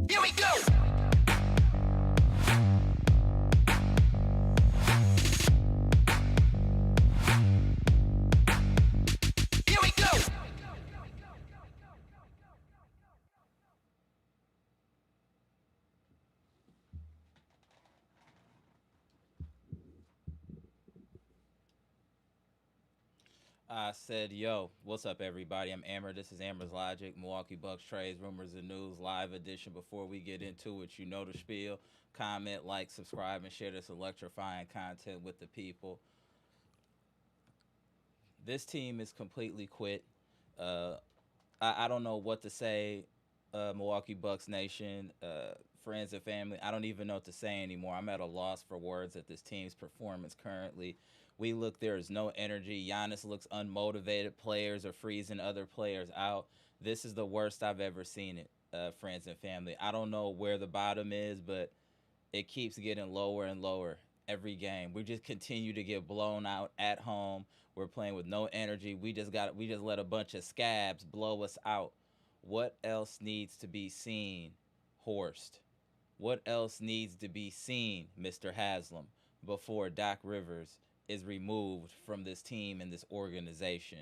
Here we go! Here we go! I said, yo, what's up, everybody? I'm Amara. This is Amara's Logic, Milwaukee Bucks trades, rumors, and news, live edition. Before we get into it, you know the spiel. Comment, like, subscribe, and share this electrifying content with the people. This team is completely quit. I don't know what to say, Milwaukee Bucks Nation, friends and family. I don't even know what to say anymore. I'm at a loss for words at this team's performance currently. We look, there is no energy. Giannis looks unmotivated. Players are freezing other players out. This is the worst I've ever seen it, friends and family. I don't know where the bottom is, but it keeps getting lower and lower every game. We just continue to get blown out at home. We're playing with no energy. We just let a bunch of scabs blow us out. What else needs to be seen, Horst? What else needs to be seen, Mr. Haslam, before Doc Rivers is removed from this team and this organization?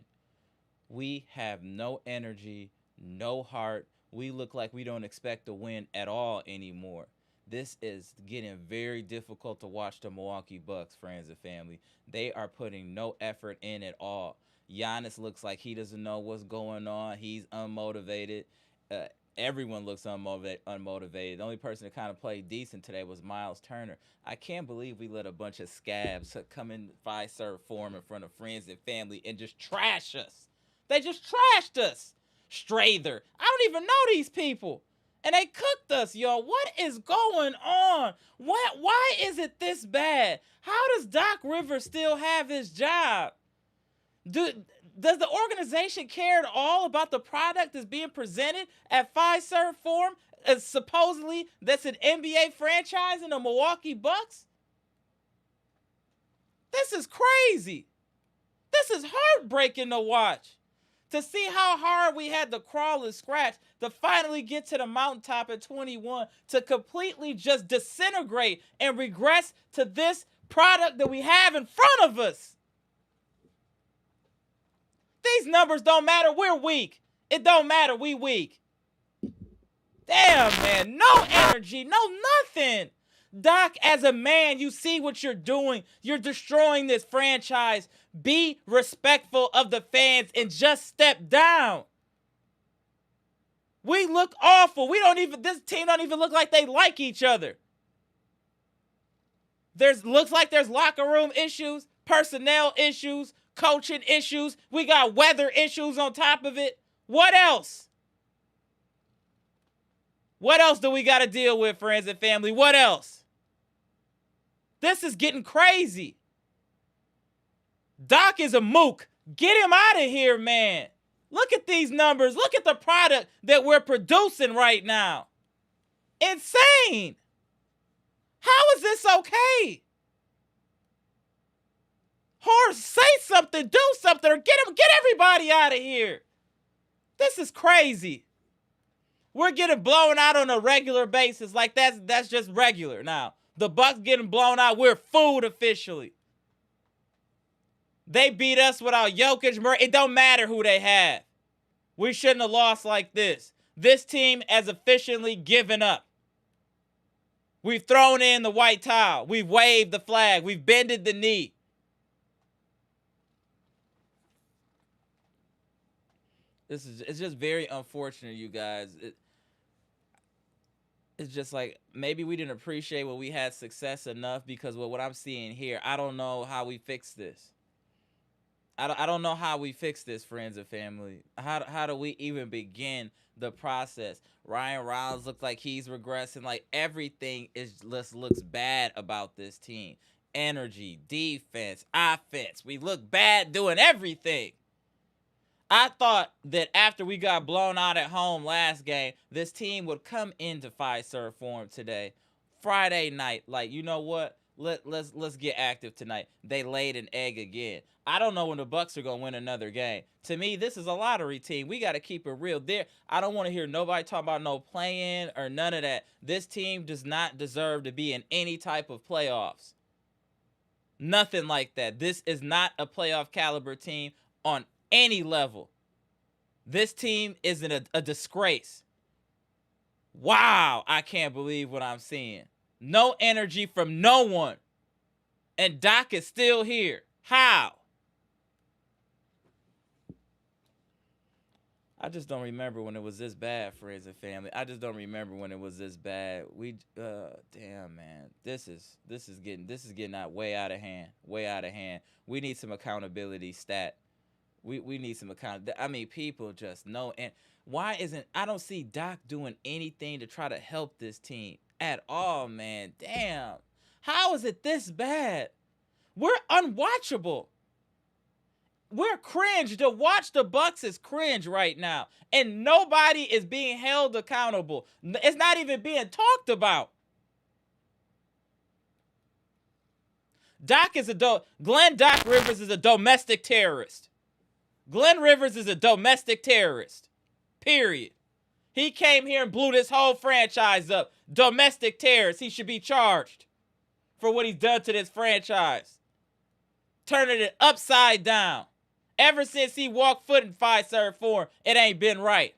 We have no energy, no heart. We look like we don't expect to win at all anymore. This is getting very difficult to watch the Milwaukee Bucks, friends and family. They are putting no effort in at all. Giannis looks like he doesn't know what's going on. He's unmotivated. Uh, Everyone looks unmotivated. The only person that kind of played decent today was Miles Turner. I can't believe we let a bunch of scabs come in Fiserv Forum in front of friends and family and just trash us. They just trashed us. Strawther. I don't even know these people. And they cooked us, yo. What is going on? Why is it this bad? How does Doc Rivers still have his job? Does the organization care at all about the product that's being presented at Fiserv Forum? Supposedly, that's an NBA franchise in the Milwaukee Bucks? This is crazy. This is heartbreaking to watch. To see how hard we had to crawl and scratch to finally get to the mountaintop at 21, to completely just disintegrate and regress to this product that we have in front of us. These numbers don't matter. We're weak. It don't matter. We weak. Damn, man. No energy. No nothing. Doc, as a man, you see what you're doing. You're destroying this franchise. Be respectful of the fans and just step down. We look awful. This team don't even look like they like each other. Looks like there's locker room issues, personnel issues, coaching issues. We got weather issues on top of it. What else? What else do we got to deal with, friends and family? What else? This is getting crazy. Doc is a mook. Get him out of here, man. Look at these numbers. Look at the product that we're producing right now. Insane. How is this okay? Horse, say something, do something, or get everybody out of here. This is crazy. We're getting blown out on a regular basis. Like that's just regular now. The Bucks getting blown out. We're food officially. They beat us without Jokic. It don't matter who they have. We shouldn't have lost like this. This team has efficiently given up. We've thrown in the white towel. We've waved the flag. We've bended the knee. It's just very unfortunate, you guys. It's just like maybe we didn't appreciate what we had success enough, because what I'm seeing here, I don't know how we fix this. I don't know how we fix this, friends and family. How do we even begin the process? Ryan Rollins looks like he's regressing. Like everything looks bad about this team. Energy, defense, offense. We look bad doing everything. I thought that after we got blown out at home last game, this team would come into Fiserv Forum today, Friday night. Like, you know what? Let's get active tonight. They laid an egg again. I don't know when the Bucks are gonna win another game. To me, this is a lottery team. We got to keep it real. I don't want to hear nobody talk about no play-in or none of that. This team does not deserve to be in any type of playoffs. Nothing like that. This is not a playoff caliber team on any level. This team is a disgrace. Wow, I can't believe what I'm seeing. No energy from no one. And Doc is still here. How? I just don't remember when it was this bad, friends and family. I just don't remember when it was this bad. Damn, man. This is getting way out of hand. Way out of hand. We need some accountability stat. We need some accountability. I mean, people just know. And why isn't, I don't see Doc doing anything to try to help this team at all, man. Damn. How is it this bad? We're unwatchable. We're cringe. To watch the Bucks is cringe right now. And nobody is being held accountable. It's not even being talked about. Doc Rivers is a domestic terrorist. Glenn Rivers is a domestic terrorist. Period. He came here and blew this whole franchise up. Domestic terrorist. He should be charged for what he's done to this franchise. Turning it upside down. Ever since he walked foot in Fiserv Forum, it ain't been right.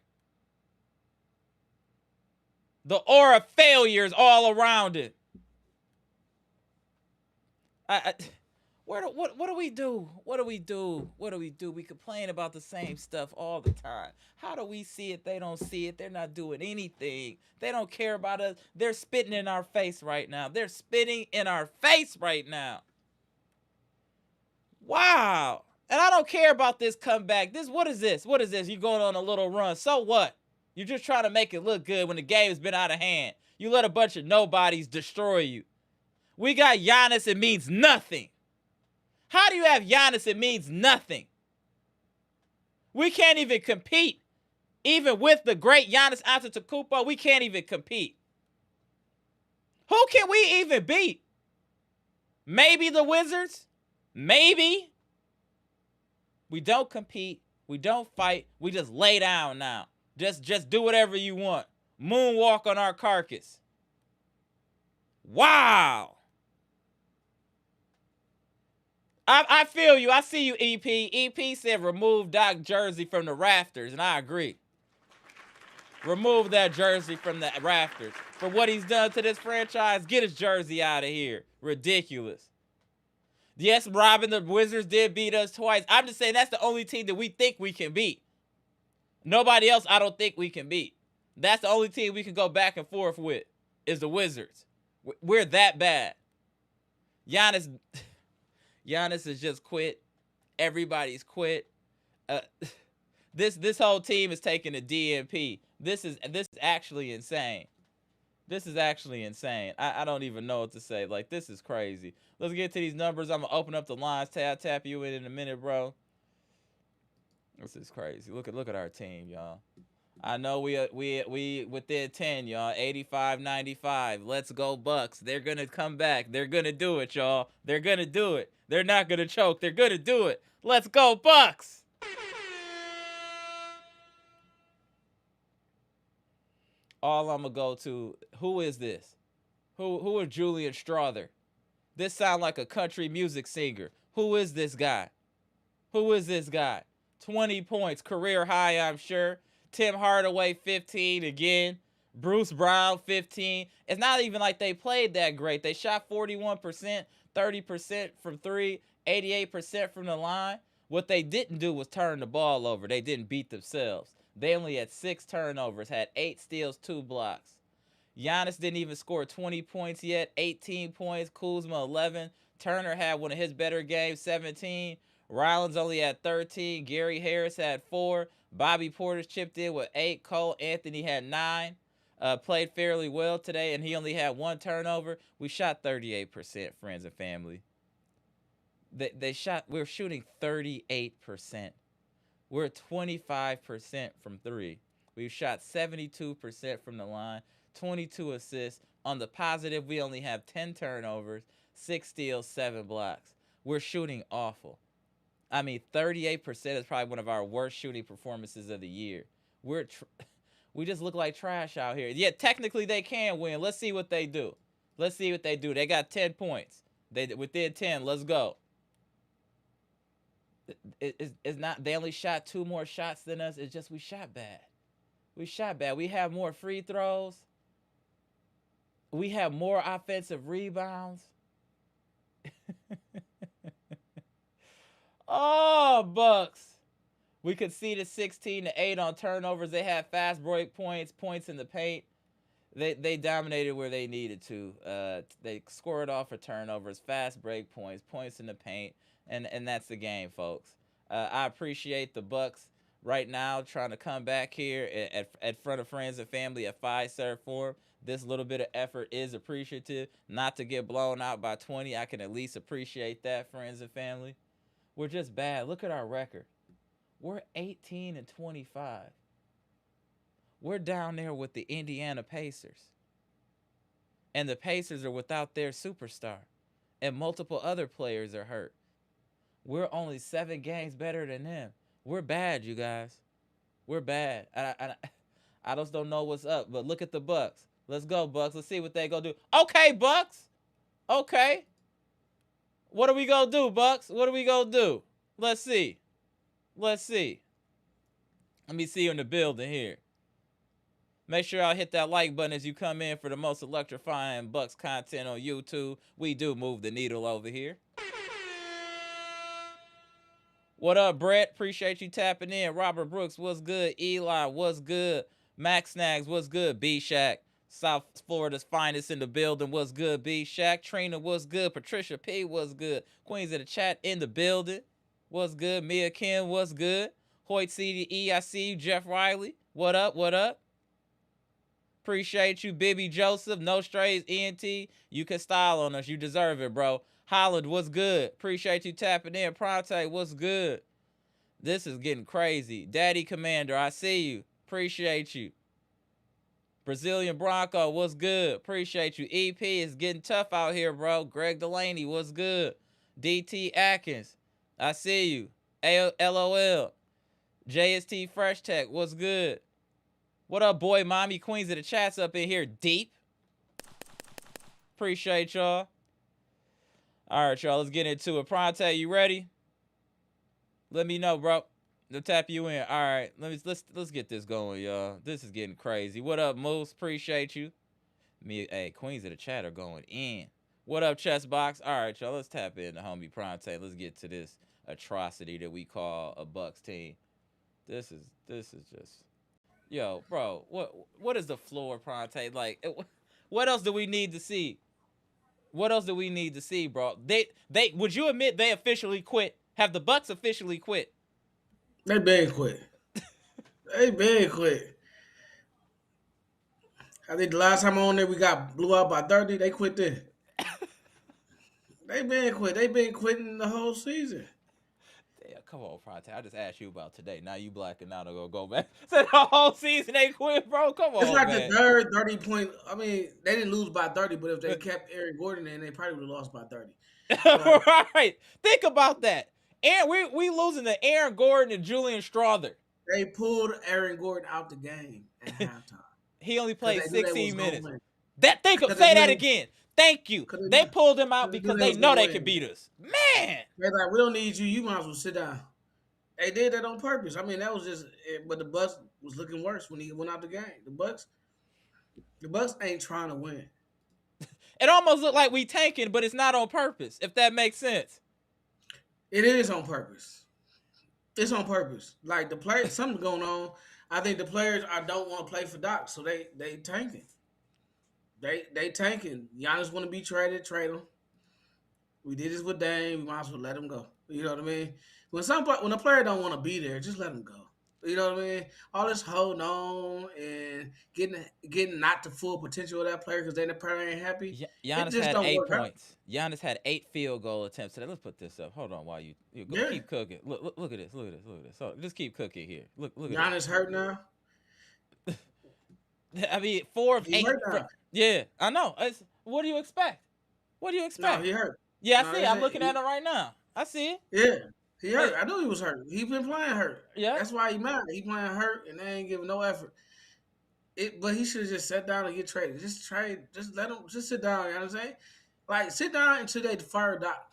The aura of failures all around it. What do we do? What do we do? What do we do? We complain about the same stuff all the time. How do we see it? They don't see it. They're not doing anything. They don't care about us. They're spitting in our face right now. They're spitting in our face right now. Wow. And I don't care about this comeback. What is this? What is this? You going on a little run. So what? You're just trying to make it look good when the game has been out of hand. You let a bunch of nobodies destroy you. We got Giannis, it means nothing. How do you have Giannis, it means nothing? We can't even compete. Even with the great Giannis Antetokounmpo, we can't even compete. Who can we even beat? Maybe the Wizards? Maybe. We don't compete. We don't fight. We just lay down now. Just do whatever you want. Moonwalk on our carcass. Wow. I feel you. I see you, EP. EP said remove Doc jersey from the rafters, and I agree. Remove that jersey from the rafters. For what he's done to this franchise, get his jersey out of here. Ridiculous. Yes, Robin, the Wizards did beat us twice. I'm just saying that's the only team that we think we can beat. Nobody else I don't think we can beat. That's the only team we can go back and forth with is the Wizards. We're that bad. Giannis has just quit. Everybody's quit. This whole team is taking a DNP. This is actually insane. This is actually insane. I don't even know what to say. Like, this is crazy. Let's get to these numbers. I'm going to open up the lines. Tap you in a minute, bro. This is crazy. Look at our team, y'all. I know we within 10, y'all. 85-95. Let's go Bucks. They're going to come back. They're going to do it, y'all. They're going to do it. They're not going to choke. They're going to do it. Let's go Bucks. All I'm going to go to, who is this? Who is Julian Strawther? This sound like a country music singer. Who is this guy? Who is this guy? 20 points, career high, I'm sure. Tim Hardaway, 15 again. Bruce Brown, 15. It's not even like they played that great. They shot 41%, 30% from three, 88% from the line. What they didn't do was turn the ball over. They didn't beat themselves. They only had 6 turnovers, had 8 steals, 2 blocks. Giannis didn't even score 20 points yet, 18 points. Kuzma, 11. Turner had one of his better games, 17. Rollins only had 13. Gary Harris had 4. Bobby Portis chipped in with 8. Cole Anthony had 9. Played fairly well today, and he only had 1 turnover. We shot 38%, friends and family. We're shooting 38%. We're 25% from 3. We've shot 72% from the line, 22 assists. On the positive, we only have 10 turnovers, 6 steals, 7 blocks. We're shooting awful. I mean, 38% is probably one of our worst shooting performances of the year. We just look like trash out here. Yeah, technically they can win. Let's see what they do. They got 10 points. Within 10. Let's go. It's not. They only shot 2 more shots than us. It's just we shot bad. We have more free throws. We have more offensive rebounds. Oh, Bucks. We conceded 16-8 on turnovers. They had fast break points in the paint. They dominated where they needed to. They scored off for turnovers, fast break points in the paint, and that's the game, folks. I appreciate the Bucks right now trying to come back here at front of friends and family at Fiserv Forum. This little bit of effort is appreciative. Not to get blown out by 20, I can at least appreciate that, friends and family. We're just bad. Look at our record. We're 18-25. We're down there with the Indiana Pacers. And the Pacers are without their superstar. And multiple other players are hurt. We're only 7 games better than them. We're bad, you guys. We're bad. I just don't know what's up. But look at the Bucks. Let's go, Bucks. Let's see what they gonna do. Okay, Bucks. Okay. What are we gonna do, Bucks? What are we gonna do? Let's see. Let me see you in the building here. Make sure y'all hit that like button as you come in for the most electrifying Bucks content on YouTube. We do move the needle over here. What up, Brett? Appreciate you tapping in. Robert Brooks, what's good? Eli, what's good? Max Snags, what's good? Bshack, South Florida's finest in the building, what's good? Bshack, Trina, what's good? Patricia P, what's good? Queens of the chat in the building. what's good? Mia Kim, what's good? Hoyt CDE, I see you. Jeff Riley, what up? What up? Appreciate you, Bibby Joseph. No strays, ENT. You can style on us. You deserve it, bro. Holland, what's good? Appreciate you tapping in. Ponte, what's good? This is getting crazy. Daddy Commander, I see you. Appreciate you. Brazilian Bronco, what's good? Appreciate you. EP, is getting tough out here, bro. Greg Delaney, what's good? DT Atkins, I see you. LOL. JST Fresh Tech, what's good? What up, boy? Mommy Queens of the chats up in here deep. Appreciate y'all. All right, y'all, let's get into it. Ponte, you ready? Let me know, bro. They'll tap you in. All right, let's get this going, y'all. This is getting crazy. What up, Moose? Appreciate you. Hey, Queens of the chat are going in. What up, Chessbox? All right, y'all, let's tap in to homie Ponte. Let's get to this atrocity that we call a Bucks team. This is just, yo, bro. What is the floor, Ponte? Like, what else do we need to see? What else do we need to see, bro? They would you admit they officially quit? Have the Bucks officially quit? They been quit. They been quit. I think the last time on there we got blew out by 30. They quit then. They been quit. They been quitting the whole season. Yeah, come on, Ponte. I just asked you about today. Now you blacking out and go back. So the whole season they quit, bro. Come on, it's like man. the third 30 point. I mean, they didn't lose by 30, but if they kept Aaron Gordon in, they probably would have lost by 30. Right. Think about that. And we losing to Aaron Gordon and Julian Strawther. They pulled Aaron Gordon out the game at halftime. He only played 16 minutes. Say that again. Thank you. They pulled him out because they know they can beat us. Man. They're like, we don't need you. You might as well sit down. They did that on purpose. I mean, that was just. But the Bucks was looking worse when he went out the game. The Bucks ain't trying to win. It almost looked like we tanking, but it's not on purpose. If that makes sense. It is on purpose. It's on purpose. Like the players, something's going on. I think the players don't want to play for Doc, so they tanking. They tanking. Giannis want to be traded, trade him. We did this with Dame. We might as well let him go. You know what I mean? When a player don't want to be there, just let him go. You know what I mean? All this holding on and getting not the full potential of that player because then the player ain't happy. Giannis had 8 points. Giannis had 8 field goal attempts today. Let's put this up. Hold on while you go. Keep cooking. Look at this. Look at this. So just keep cooking here. Look at Giannis this. Hurt now. I mean, 4 of 8. Yeah, I know. What do you expect? What do you expect? No, he hurt. Yeah, I see. I'm looking at him right now. I see it. Yeah. He hurt. I knew he was hurt. He been playing hurt. Yeah. That's why he mad. He playing hurt and they ain't giving no effort. But he should have just sat down and get traded. Just trade. Just let him. Just sit down. You know what I'm saying? Like sit down until they fire Doc.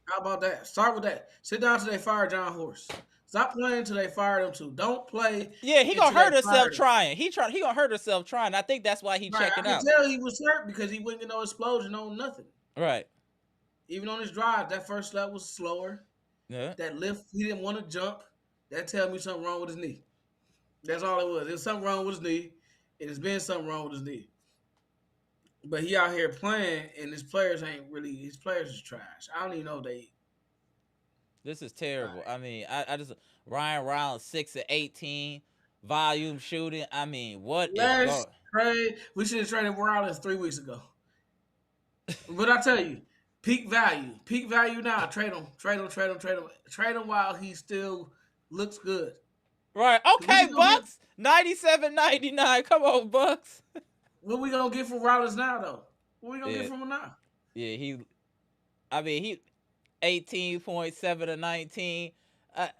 How about that? Start with that. Sit down until they fire John Horst. Stop playing until they fire them too. Don't play. Yeah, he gonna hurt himself trying. He gonna hurt himself trying. I think that's why he checking out. I can tell he was hurt because he wouldn't get no explosion on nothing. Right. Even on his drive, that first lap was slower. Yeah. That lift, he didn't want to jump. That tells me something wrong with his knee. That's all it was. There's something wrong with his knee. It has been something wrong with his knee. But he out here playing, and his players is trash. I don't even know if they. This is terrible. Right. I mean, I just Ryan Rollins 6 of 18, volume shooting. I mean, what is going? Trade. We should have traded Rollins 3 weeks ago. But I tell you. Peak value now. Trade him while he still looks good. Right. Okay, Bucks. 97.99. Come on, Bucks. What we gonna get from Rollins now, though? What we gonna get from him now? Yeah, he 18.7 to 19. Man,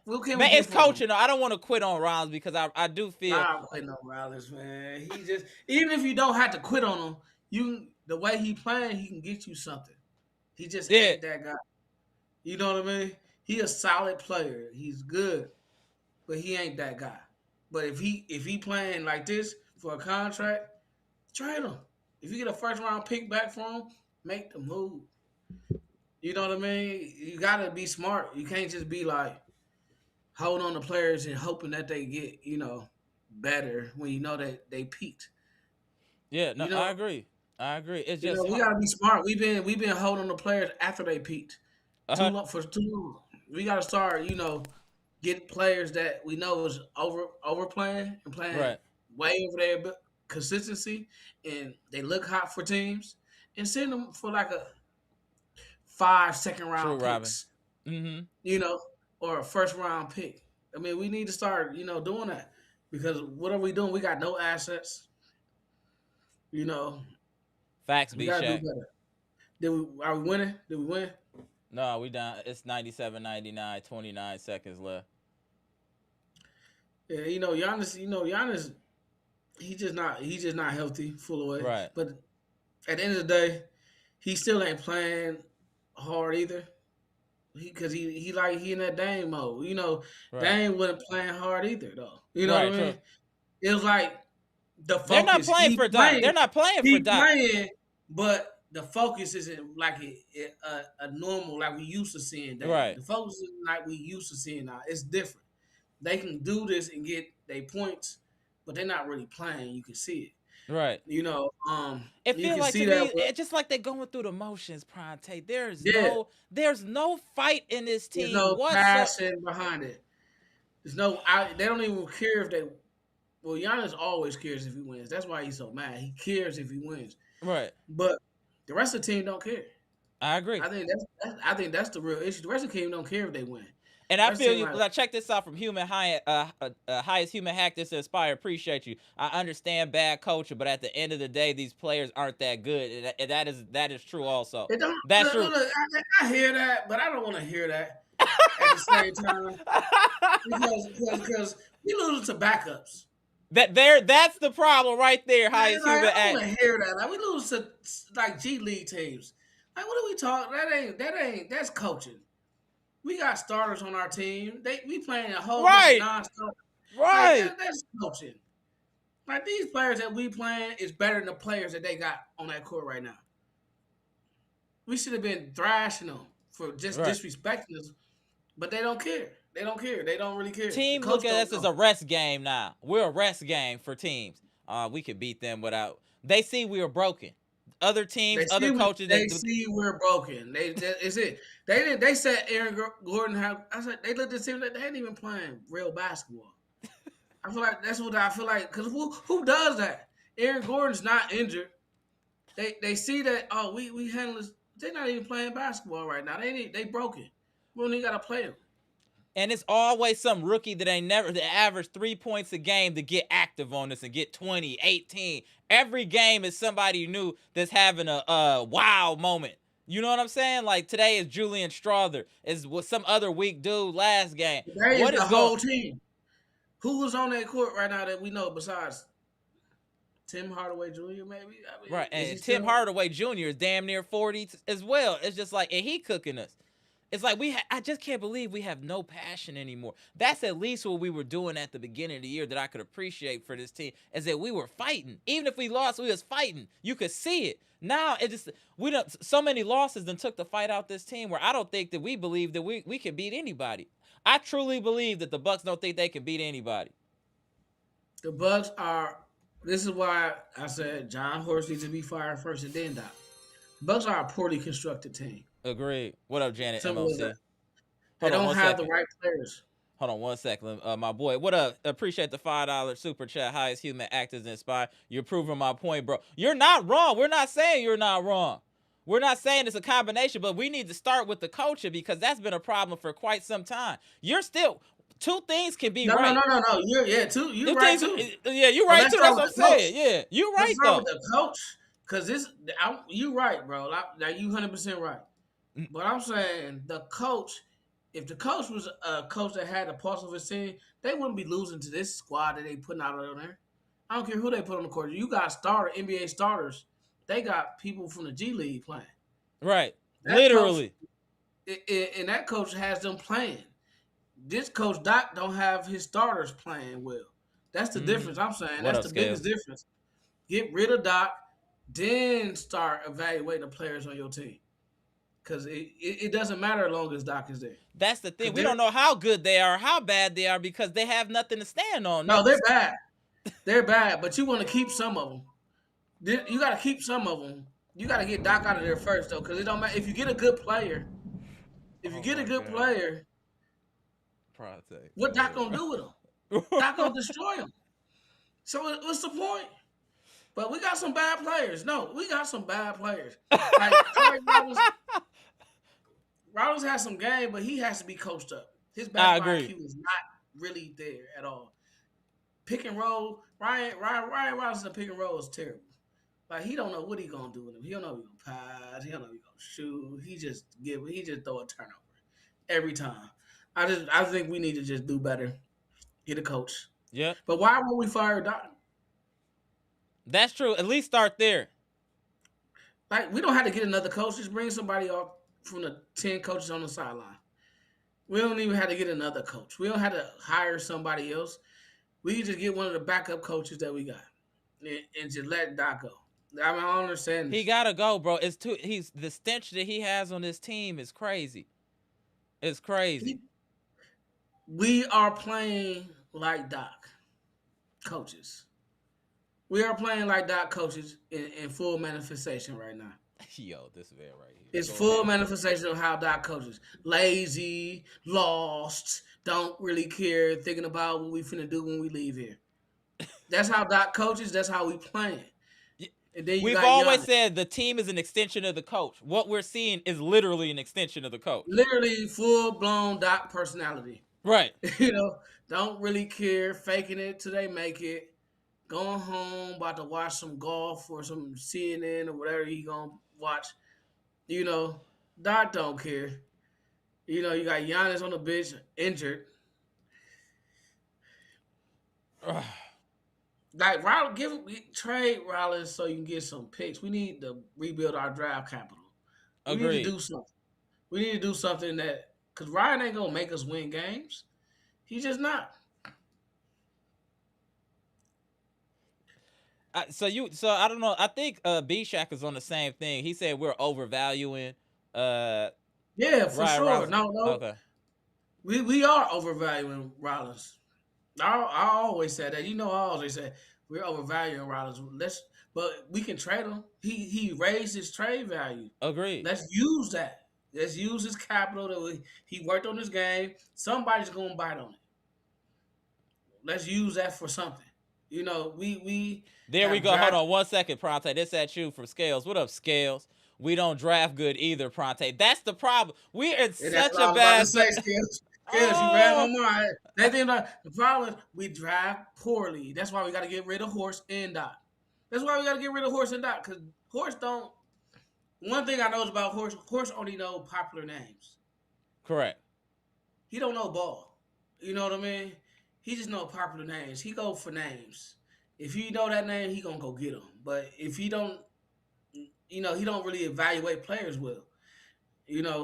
it's coaching. I don't want to quit on Rollins because I do feel. I don't quit on Rollins, man. He just even if you don't have to quit on him, the way he playing, he can get you something. He just ain't that guy. You know what I mean? He a solid player. He's good, but he ain't that guy. But if he playing like this for a contract, trade him. If you get a first round pick back from him, make the move. You know what I mean? You gotta be smart. You can't just be like holding on to players and hoping that they get better when you know that they peaked. Yeah, no, I agree. It's just we gotta be smart. We've been holding on to players after they peaked. too long for too long. We got to start, get players that we know is overplaying and playing Right. way over their consistency, and they look hot for teams, and send them for like a 5 second True, round Robin. picks, Mm-hmm. or a first round pick. I mean, we need to start, doing that because what are we doing? We got no assets. You know, Facts, we gotta do Bshack. better. Are we winning? Did we win? No, we down. It's 97-99, 29 seconds left. Yeah, Giannis, he's just not healthy full away. Right. But at the end of the day, he still ain't playing hard either. Because he in that Dame mode. Right. Dame wasn't playing hard either though. You know Right, what I mean? true. It was like the focus. They're not playing for Doc. They're not playing for Doc. Playing, but the focus isn't like a normal like we used to seeing. Dame. Right. The focus isn't like we used to seeing now. It's different. They can do this and get their points, but they're not really playing. You can see it. Right. It you feels can like see to that me, it's just like they're going through the motions, Ponte. There's no fight in this team. There's no passion behind it. There's no. They don't even care if they. Well, Giannis always cares if he wins. That's why he's so mad. He cares if he wins. Right. But the rest of the team don't care. I agree. I think that's the real issue. The rest of the team don't care if they win. And I feel you. Check this out from highest human hack this inspire. Appreciate you. I understand bad culture, but at the end of the day, these players aren't that good, and that is true also. That's true. Look, I hear that, but I don't want to hear that at the same time because we lose to backups. That's the problem right there. Highest human hack. I don't want to hear that. Like we lose to like G League teams. Like what are we talking? That's coaching. We got starters on our team. We playing a whole bunch of non-starters. Right. Like, that's coaching. Like these players that we playing is better than the players that they got on that court right now. We should have been thrashing them for just disrespecting us, but they don't care. They don't care. They don't really care. Team look at us as a rest game now. We're a rest game for teams. We could beat them without. They see we are broken. Other teams, other coaches. They see we're broken. It's it. They said Aaron Gordon. I said they looked at the team like they ain't even playing real basketball. I feel like that's what I feel like. Because who does that? Aaron Gordon's not injured. They see that. Oh, we handle this. They're not even playing basketball right now. They broken. We don't even gotta play them. And it's always some rookie that ain't never average 3 points a game to get active on this and get 20, 18. Every game is somebody new that's having a wow moment. You know what I'm saying? Like today is Julian Strawther. Is with some other weak dude last game. What is the whole team? Who was on that court right now that we know besides Tim Hardaway Jr. maybe? Right, and Tim Hardaway Jr. is damn near 40 as well. It's just like, and he cooking us. It's like I just can't believe we have no passion anymore. That's at least what we were doing at the beginning of the year that I could appreciate for this team, is that we were fighting. Even if we lost, we was fighting. You could see it. Now it just so many losses then took the fight out this team where I don't think that we believe that we can beat anybody. I truly believe that the Bucks don't think they can beat anybody. The Bucks are. This is why I said John Horst needs to be fired first and then Doc. The Bucks are a poorly constructed team. Agreed. What up, Janet? MOC? They don't have the right players. Hold on 1 second. My boy, what up? Appreciate the $5 super chat. Highest human actors inspire. You're proving my point, bro. You're not wrong. We're not saying you're not wrong. We're not saying it's a combination, but we need to start with the coaching because that's been a problem for quite some time. You're still... Two things can be right. No. You're right too. You're right too. That's what I'm saying. Yeah, you're right though. With the coach, because you right, bro. Like you 100% right. But I'm saying the coach. If the coach was a coach that had a pulse of his team, they wouldn't be losing to this squad that they putting out on there. I don't care who they put on the court. You got NBA starters. They got people from the G League playing. Right. Literally. And that coach has them playing. This coach Doc don't have his starters playing well. That's the difference I'm saying. That's the biggest difference. Get rid of Doc, then start evaluating the players on your team. Because it doesn't matter as long as Doc is there. That's the thing. We don't know how good they are, how bad they are, because they have nothing to stand on. No, they're bad. They're bad, but you want to keep some of them. You got to keep some of them. You got to get Doc out of there first, though, because it don't matter. If you get a good player, If you Oh get a my good God. player, Ponte. what Doc gonna do with him? Doc gonna destroy him. So what's the point? But we got some bad players. No, we got some bad players. Like Trey Rollins has some game, but he has to be coached up. His I basketball agree. IQ is not really there at all. Pick and roll, Ryan Rollins in the pick and roll is terrible. Like he don't know what he gonna do with him. He don't know if he gonna pass. He don't know if he gonna shoot. He just throw a turnover every time. I think we need to just do better. Get a coach. Yeah, But why won't we fire Doc? that's true. At least start there. Like we don't have to get another coach. Just bring somebody off from the 10 coaches on the sideline. We don't even have to get another coach. We don't have to hire somebody else. We can just get one of the backup coaches that we got and just let Doc go. I mean, I don't understand this. He gotta go, bro. He's the stench that he has on this team is crazy. It's crazy. We are playing like Doc coaches. We are playing like Doc coaches in full manifestation right now. Yo, this man right here. It's Go full ahead. manifestation of how Doc coaches. Lazy, lost, don't really care, thinking about what we finna do when we leave here. That's how Doc coaches. That's how we playing. And then We've always said the team is an extension of the coach. What we're seeing is literally an extension of the coach. Literally full-blown Doc personality. Right. Don't really care, faking it till they make it. Going home, about to watch some golf or some CNN or whatever he gonna watch. Doc don't care. You got Giannis on the bench, injured. Like trade Rollins so you can get some picks. We need to rebuild our draft capital. We Agreed. need to do something. We need to do something because Ryan ain't gonna make us win games. He's just not. So I don't know. I think Bshack is on the same thing. He said we're overvaluing. Yeah, for Ryan sure. Rollins. No. Okay. We are overvaluing Rollins. I always said that. I always say we're overvaluing Rollins. But we can trade him. He raised his trade value. Agreed. Let's use that. Let's use his capital he worked on his game. Somebody's gonna bite on it. Let's use that for something. We There we go. Hold on 1 second, Ponte. This at you from Scales. What up, Scales? We don't draft good either, Ponte. That's the problem. We're in such a bad. Scales, you read my mind. The problem is we draft poorly. That's why we got to get rid of Horse and Doc. That's why we got to get rid of Horse and Doc because Horse don't. One thing I know is about Horse only know popular names. Correct. He don't know ball. You know what I mean? He just know popular names. He go for names. If you know that name, he gonna go get them. But if he don't, he don't really evaluate players well.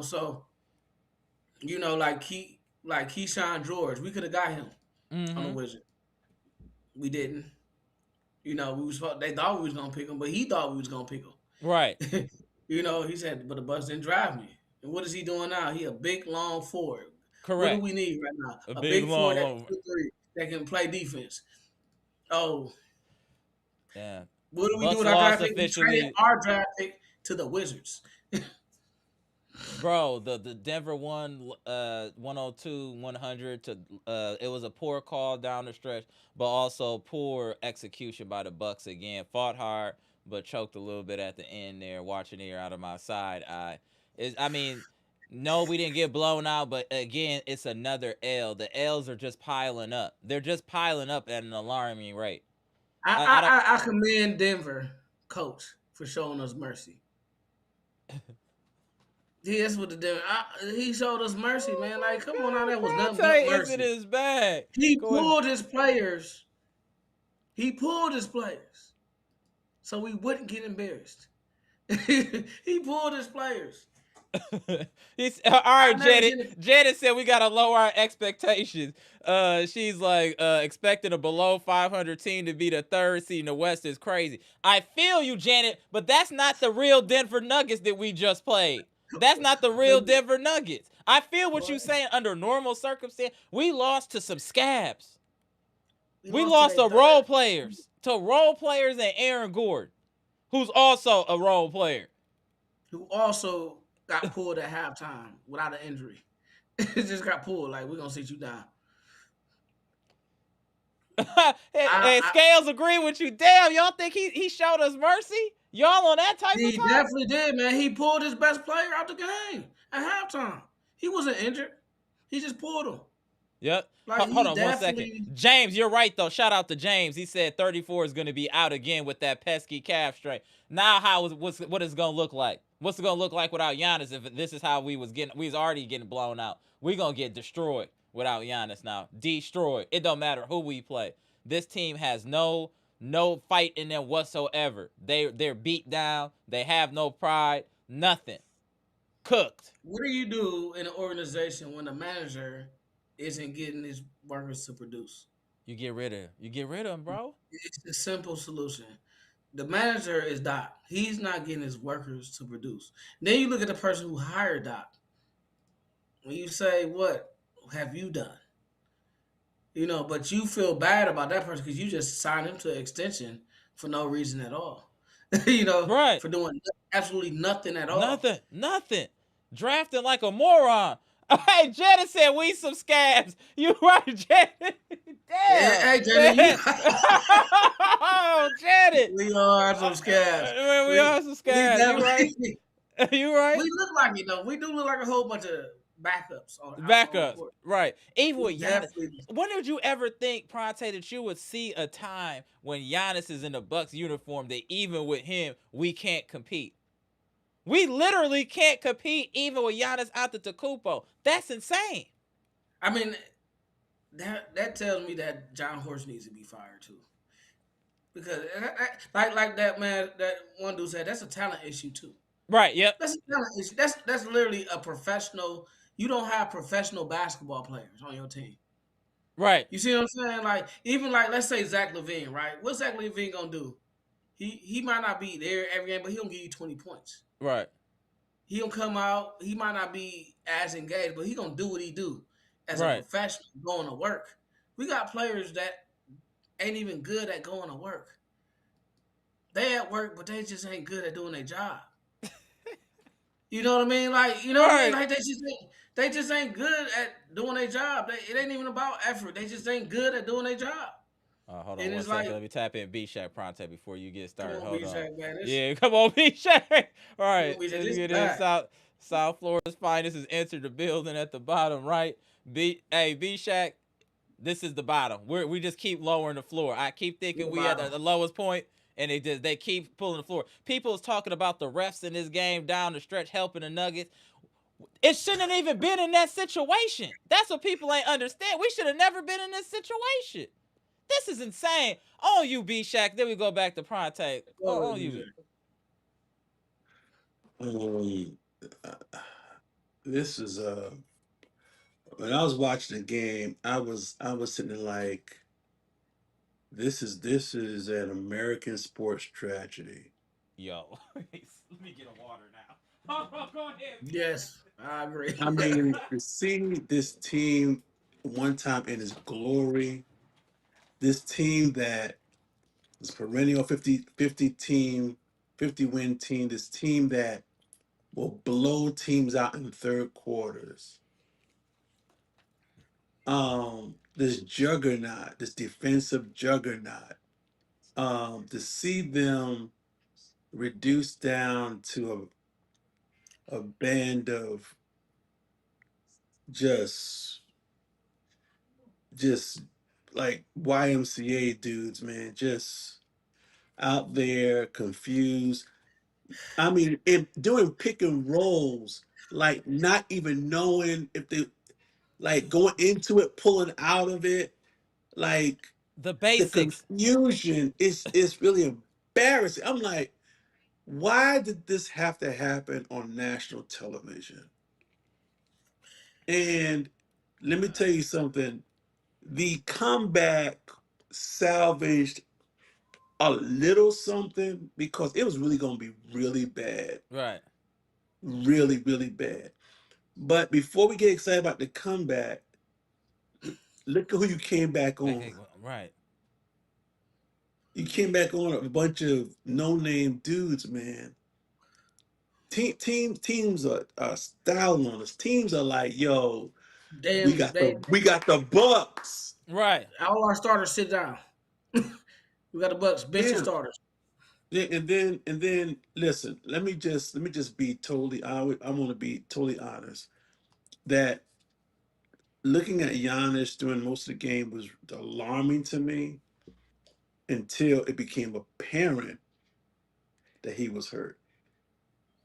So like Keyshawn George, we could have got him on the Wizard. We didn't. They thought we was gonna pick him, but he thought we was gonna pick him. Right. He said, but the Bucks didn't draft me. And what is he doing now? He a big long forward. Correct. What do we need right now? A big long forward that can play defense. Oh. Yeah. What do we do with our draft pick? We traded our draft pick to the Wizards. Bro, the Denver won 102-100 to it was a poor call down the stretch, but also poor execution by the Bucks again. Fought hard, but choked a little bit at the end there, watching here out of my side eye. No, we didn't get blown out, but again, it's another L. The L's are just piling up. They're just piling up at an alarming rate. I commend Denver coach for showing us mercy. Yeah, that's what the Denver. He showed us mercy, man. Like, come on, now that was nothing but mercy. Isn't his bag? He pulled his players. So we wouldn't get embarrassed. He pulled his players. All right, Janet said we gotta lower our expectations. She's like expecting a below 500 team to be the third seed in the West is crazy. I feel you, Janet, but that's not the real Denver Nuggets that we just played. That's not the real Denver Nuggets. I feel what you're saying. Under normal circumstances, we lost to some scabs. We lost to role players and Aaron Gordon, who's also a role player. Who also got pulled at halftime without an injury. It just got pulled. Like, we're gonna sit you down. And Scales agree with you. Damn, y'all think he showed us mercy? Y'all on that type of He time? definitely did, man. He pulled his best player out the game at halftime. He wasn't injured. He just pulled him. Yep. Like, Hold he on 1 second. definitely. James, you're right though. Shout out to James. He said 34 is going to be out again with that pesky calf strain. Now, what is going to look like? What's it going to look like without Giannis? If this is how we was already getting blown out. We going to get destroyed without Giannis now. Destroyed. It don't matter who we play. This team has no fight in them whatsoever. They're beat down. They have no pride. Nothing. Cooked. What do you do in an organization when the manager isn't getting his workers to produce? You get rid of him, bro. It's a simple solution. The manager is Doc. He's not getting his workers to produce. Then you look at the person who hired Doc. When you say, "What have you done?" But you feel bad about that person because you just signed him to an extension for no reason at all. Right. For doing absolutely nothing at all. Nothing. Drafting like a moron. Hey, Janet said we some scabs. You right, Janet. Damn. Hey, Janet. Oh, Janet. We are some scabs. We are some scabs. You right. You right. We look like it though. We do look like a whole bunch of backups on right. Even with Giannis. Definitely. When did you ever think, Ponte, that you would see a time when Giannis is in the Bucks uniform that even with him we can't compete? We literally can't compete even with Giannis Antetokounmpo. That's insane. I mean, that tells me that John Horst needs to be fired too. Because like that man, that one dude said, that's a talent issue too. Right. Yep. That's a talent issue. That's literally a professional. You don't have professional basketball players on your team. Right. You see what I'm saying? Like, even like, let's say Zach LaVine, right? What's Zach LaVine gonna do? He might not be there every game, but he'll give you 20 points. Right. He'll come out. He might not be as engaged, but he gonna do what he do as a professional going to work. We got players that ain't even good at going to work. They at work, but they just ain't good at doing their job. You know what I mean? Like, you know what I mean? Like, they just ain't good at doing their job. It ain't even about effort. They just ain't good at doing their job. Hold on 1 second. Let me tap in Bshack Ponte before you get started. Hold on. Man. Yeah, come on, Bshack. All right. Let's get in. South Florida's finest has entered the building at the bottom right. Bshack, this is the bottom. We just keep lowering the floor. I keep thinking we at the lowest point, and they keep pulling the floor. People's talking about the refs in this game down the stretch helping the Nuggets. It shouldn't have even been in that situation. That's what people ain't understand. We should have never been in this situation. This is insane. On you, Bshack. Then we go back to Ponte. On you. This is when I was watching the game, I was sitting there like, this is an American sports tragedy. Yo, let me get a water now. Go ahead. Yes, I agree. I mean, to see this team one time in its glory, this team that is perennial 50 team, 50-win team, this team that will blow teams out in third quarters. This juggernaut, this defensive juggernaut, to see them reduced down to a band of just like YMCA dudes, man, just out there confused. I mean, doing pick and rolls, like not even knowing if they like going into it, pulling out of it, like the the basics. confusion is really embarrassing. I'm like, why did this have to happen on national television? And let me tell you something. The comeback salvaged a little something because it was really going to be really bad. Right. Really, really bad. But before we get excited about the comeback, look at who you came back on. Right. You came back on a bunch of no-name dudes, man. teams are styling on us. Teams are like, yo, we Damn, got the Bucks. Right. all our starters sit down. We got the Bucks bench your Yeah. starters. Yeah, and then listen, let me just be totally I want to be totally honest that looking at Giannis during most of the game was alarming to me until it became apparent that he was hurt.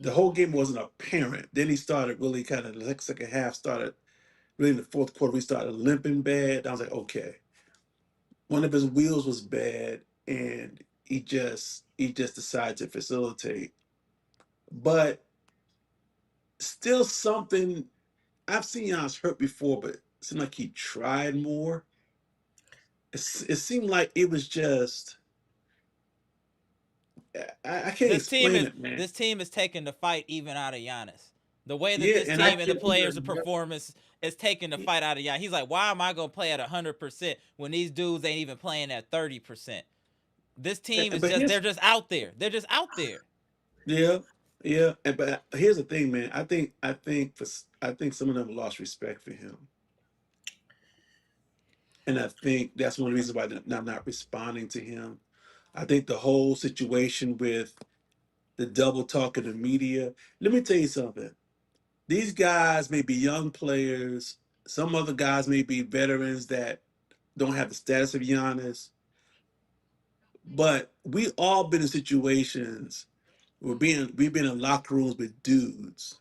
The whole game wasn't apparent. Then he started really kind of like second half started really in the fourth quarter. We started limping bad. I was like, okay, one of his wheels was bad, and he just decided to facilitate. But still something I've seen Giannis hurt before, but it seemed like he tried more. It seemed like it was just I can't explain it, man. This team is taking the fight even out of Giannis. The way that Yeah, this and I team and the can't. players' performance is taking the fight out of Giannis. He's like, why am I gonna play at 100% when these dudes ain't even playing at 30%? This team is But they're just out there. They're just out there. yeah, yeah. But here's the thing, man. I think some of them lost respect for him, and I think that's one of the reasons why they're not responding to him. I think the whole situation with the double talk in the media. Let me tell you something. These guys may be young players. Some other guys may be veterans that don't have the status of Giannis. But we all been in situations where we've been in locker rooms with dudes.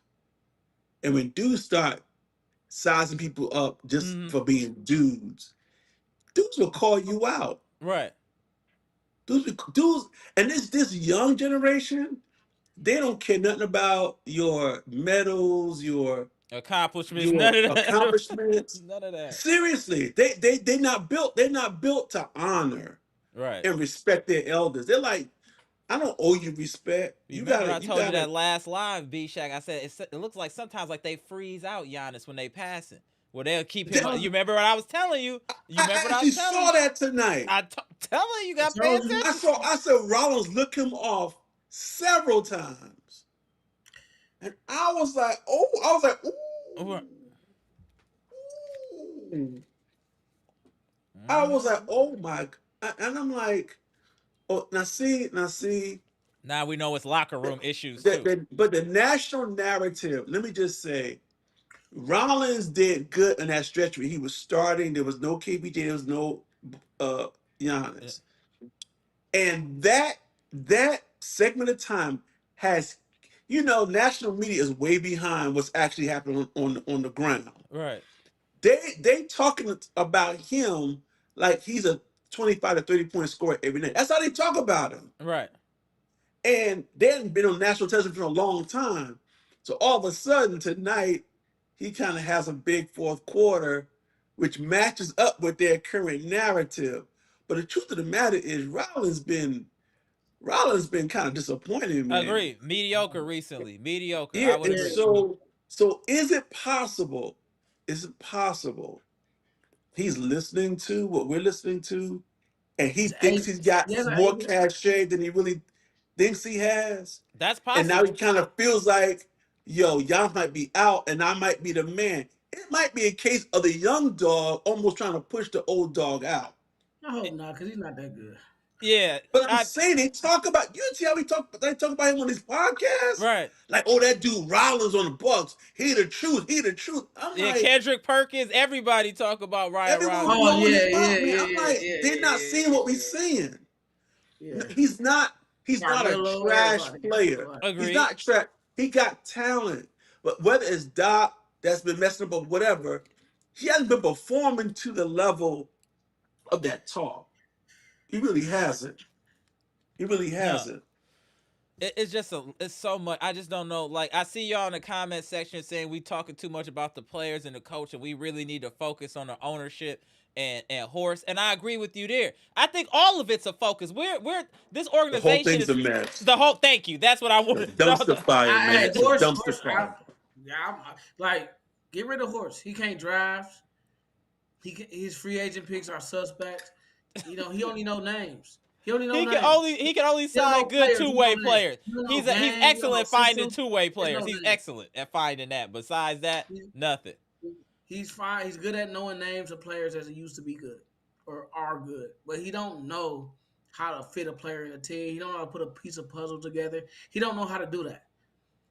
And when dudes start sizing people up just for being dudes will call you out. Right. Dudes, and this young generation, they don't care nothing about your medals, your Accomplishments, none of that. accomplishments. None of that. Seriously, they not built. They're not built to honor Right. and respect their elders. They're like, I don't owe you respect. You remember I told you that last live, Bshack? I said it looks like sometimes like they freeze out Giannis when they passing. Well, they'll keep him. You remember what I was telling you? You remember what I was telling you? saw that tonight. Telling you got pay attention. I saw Rollins look him off several times, and I was like, ooh. I was like, oh my, and I'm like, oh, now see. Now we know it's locker room issues too. But the national narrative, let me just say, Rollins did good in that stretch where he was starting. There was no KBJ, there was no Giannis. And that segment of time has, national media is way behind what's actually happening on the ground. Right. They talking about him like he's a 25 to 30 point scorer every night. That's how they talk about him. Right. And they hadn't been on national television for a long time. So all of a sudden tonight, he kind of has a big fourth quarter, which matches up with their current narrative. But the truth of the matter is Rollins been kind of disappointing, man. Agree. Mediocre recently. Mediocre. Yeah, I would agree. So is it possible? Is it possible he's listening to what we're listening to, and he thinks he's got more cachet than he really thinks he has? That's possible. And now he kind of feels like, yo, y'all might be out and I might be the man. It might be a case of the young dog almost trying to push the old dog out. I hope not, because he's not that good. Yeah. But I'm saying they talk about, you see how they talk about him on these podcasts? Right. Like, oh, that dude Rollins on the Bucks. He the truth. I'm like, Kendrick Perkins, everybody talk about Ryan Rollins. Oh, yeah. I'm like, they're not seeing what we're seeing. Yeah. He's not a trash player. Agreed. He's not trash. He got talent. But whether it's Doc that's been messing up or whatever, he hasn't been performing to the level of that talk. He really hasn't. No. It's just it's so much. I just don't know. Like, I see y'all in the comment section saying we talking too much about the players and the coach, and we really need to focus on the ownership and Horse. And I agree with you there. I think all of it's a focus. We're this organization. The whole thing's a mess. Thank you. That's what I wanted. Dumpster fire, man. Dumpster fire. Like, get rid of Horse. He can't drive. His free agent picks are suspects. He only know names. He only know He can names. only He don't sign know good players. He two-way know names. players. He don't know He's game. He don't know excellent at finding system. two-way He players. know He's names. excellent at finding that. Besides that, nothing. He's fine. He's good at knowing names of players as he used to be good or are good, but he don't know how to fit a player in a team. He don't know how to put a piece of puzzle together. He don't know how to do that.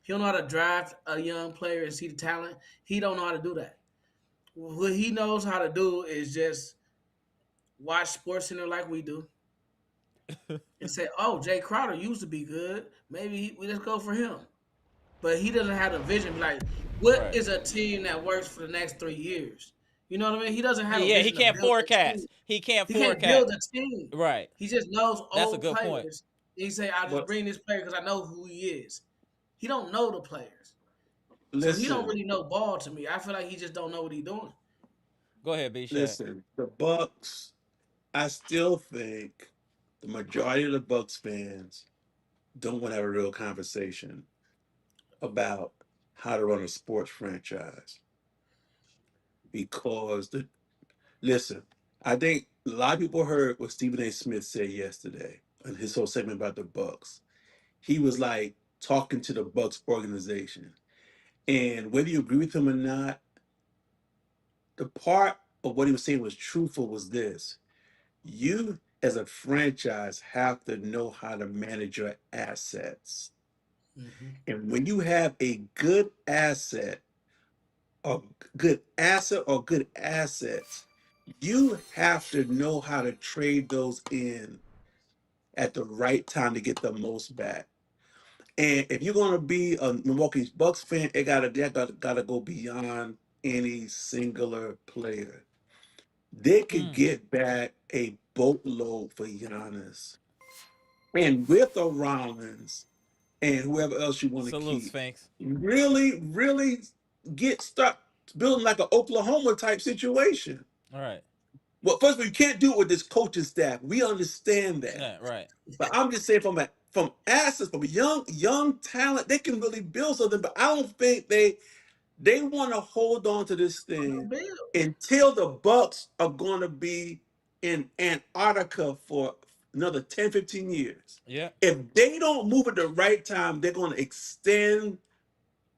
He don't know how to draft a young player and see the talent. He don't know how to do that. What he knows how to do is just watch Sports Center like we do and say, "Oh, Jay Crowder used to be good. Maybe we just go for him." But he doesn't have a vision. Like, what Right. is a team that works for the next 3 years? You know what I mean? He doesn't have a Yeah, he vision to can't build a team. forecast. He can't He can't forecast. build a team. Right. He just knows That's a old good point. players. He say, "I just But bring this player because I know who he is." He don't know the players, so he don't listen, really know ball to me. I feel like he just don't know what he's doing. Go ahead, Bshack. listen. The Bucks. I still think the majority of the Bucks fans don't want to have a real conversation about how to run a sports franchise because the listen. I think a lot of people heard what Stephen A. Smith said yesterday in his whole segment about the Bucks. He was like talking to the Bucks organization, and whether you agree with him or not, the part of what he was saying was truthful was this: you as a franchise have to know how to manage your assets. Mm-hmm. And when you have a good asset, or good assets, you have to know how to trade those in at the right time to get the most back. And if you're gonna be a Milwaukee Bucks fan, that gotta go beyond any singular player. They could Mm. get back a boatload for Giannis. And with a Rollins and whoever else you want to Salute, keep, Sphinx. really start building like an Oklahoma type situation. All right. Well, first of all, you can't do it with this coaching staff. We understand that. Yeah, right. But I'm just saying from assets, from young talent, they can really build something. But I don't think they want to hold on to this thing Bill. until the Bucks are going to be in Antarctica for another 10, 15 years. Yeah. If they don't move at the right time, they're going to extend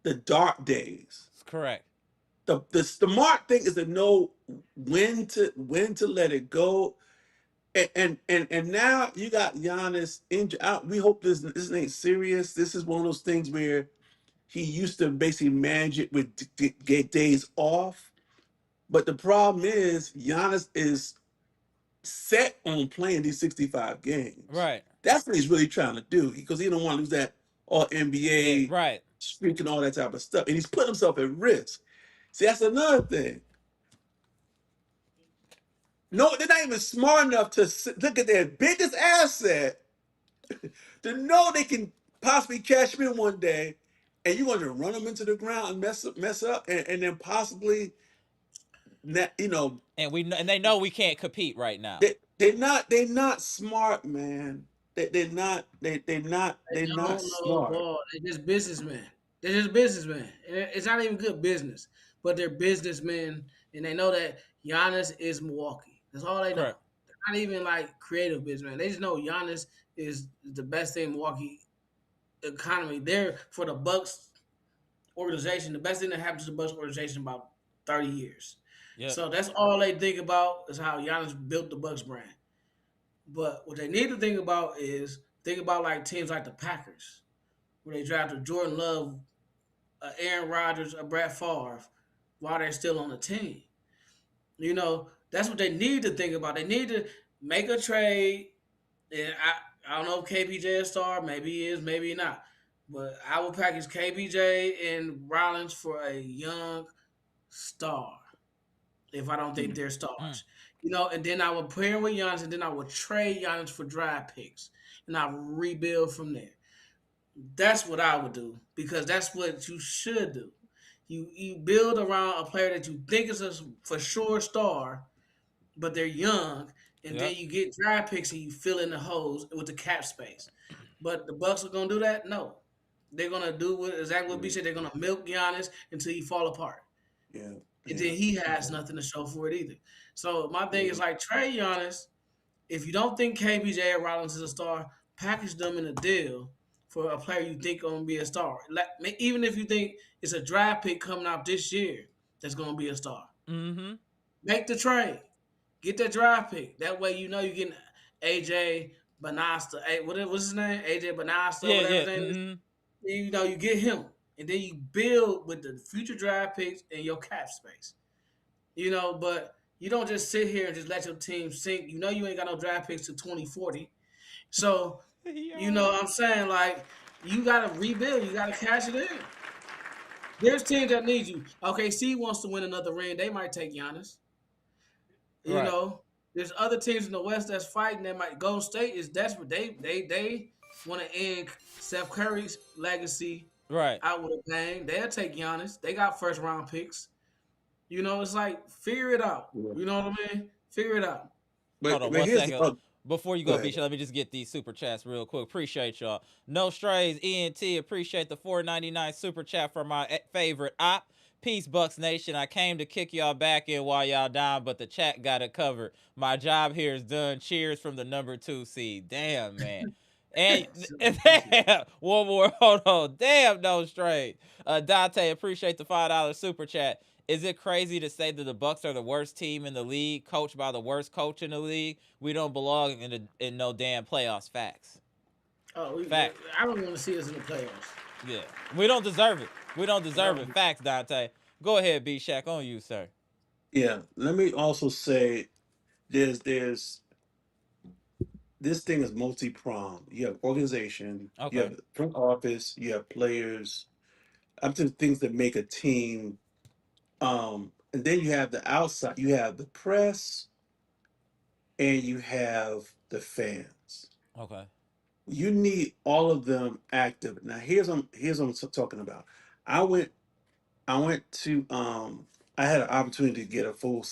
the dark days. It's correct. The smart thing is to know when to let it go. And now you got Giannis injured. We hope this ain't serious. This is one of those things where he used to basically manage it with get days off. But the problem is Giannis is set on playing these 65 games. Right. That's what he's really trying to do because he don't want to lose that all Yeah, NBA right. streak and all that type of stuff. And he's putting himself at risk. See, that's another thing. No, they're not even smart enough to look at their biggest asset to know they can possibly cash him in one day, and you're going to run them into the ground and mess up, and then possibly, And they know we can't compete right now. they're not smart, man. They're They not don't know smart. ball. They're just businessmen. They're just businessmen. And it's not even good business, but they're businessmen, and they know that Giannis is Milwaukee. That's all they know. Correct. They're not even like creative businessmen. They just know Giannis is the best thing in Milwaukee economy. They're for the Bucks organization. The best thing that happened to the Bucks organization in about 30 years. Yep. So that's all they think about is how Giannis built the Bucks brand. But what they need to think about is think about like teams like the Packers, where they drafted Jordan Love, Aaron Rodgers, or Brett Favre while they're still on the team. That's what they need to think about. They need to make a trade. And I don't know if KPJ is a star. Maybe he is, maybe not. But I will package KPJ and Rollins for a young star if I don't think they're Mm. stars. And then I would pair him with Giannis, and then I would trade Giannis for draft picks, and I would rebuild from there. That's what I would do because that's what you should do. You build around a player that you think is a for sure star, but they're young, and then Yep. you get draft picks and you fill in the holes with the cap space. But the Bucks are gonna do that? No, they're gonna do exactly what B said. They're gonna milk Giannis until he fall apart, Yeah, and yeah, then he has nothing to show for it either. So my thing yeah. is like trade Giannis If you don't think KBJ Rollins is a star, package them in a deal for a player you think gonna be a star. Even if you think it's a draft pick coming out this year that's gonna be a star, Mm-hmm. make the trade. Get that draft pick. That way you know you're getting AJ Banasta. What's his name? AJ Banasta, Yeah, whatever yeah. his name is. Mm-hmm. You know you get him, and then you build with the future draft picks and your cap space. But you don't just sit here and just let your team sink. You know you ain't got no draft picks to 2040. So, what I'm saying? Like, you got to rebuild. You got to cash it in. There's teams that need you. Okay, C wants to win another ring. They might take Giannis. You Right. know, there's other teams in the West that's fighting. They might. Golden State is desperate. They want to end Steph Curry's legacy Right. out with a bang. They'll take Giannis. They got first round picks. It's like figure it out. Yeah. You know what I mean? Figure it out. Hold on But one here's the second. Before you go go, ahead. Bshack, let me just get these super chats real quick. Appreciate y'all. No Strays, ENT, appreciate the $4.99 super chat for my favorite op. Peace, Bucks Nation. I came to kick y'all back in while y'all down, but the chat got it covered. My job here is done. Cheers from the number 2 seed. Damn, man. And damn, one more. Hold on. Damn, no Strays. Dante, appreciate the $5 super chat. Is it crazy to say that the Bucks are the worst team in the league, coached by the worst coach in the league? We don't belong in no damn playoffs. Facts. Fact. I don't want to see us in the playoffs. Yeah. We don't deserve it. We don't deserve it. Facts, Dante. Go ahead, Bshack. On you, sir. Yeah. Let me also say there's this thing is multi-pronged. You have organization, you Okay. have front office, you have players, up to things that make a team. And then you have the outside, you have the press, and you have the fans. Okay. You need all of them active. Now here's what I'm talking about. I went I went to I had an opportunity to get a full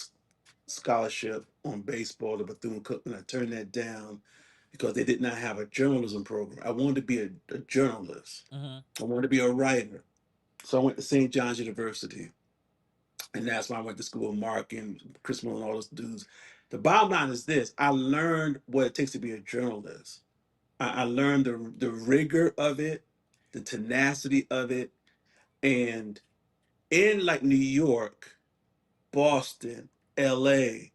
scholarship on baseball to Bethune-Cookman. I turned that down because they did not have a journalism program. I wanted to be a journalist. Mm-hmm. I wanted to be a writer. So I went to St. John's University. And that's why I went to school with Mark and Chris Moore and all those dudes. The bottom line is this: I learned what it takes to be a journalist. I learned the rigor of it, the tenacity of it, and in like New York, Boston, L.A.,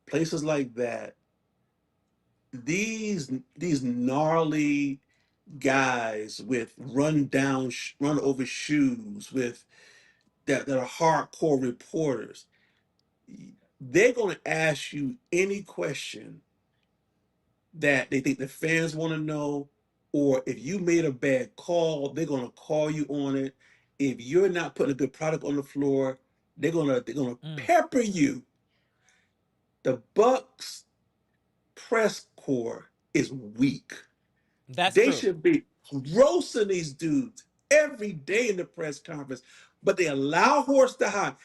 places like that, these gnarly guys with run over shoes with that are hardcore reporters, they're going to ask you any question that they think the fans want to know, or if you made a bad call, they're going to call you on it. If you're not putting a good product on the floor, they're gonna Mm. pepper you. The Bucks press corps is weak. That's They true. should be roasting these dudes every day in the press conference, but they allow horse to hide.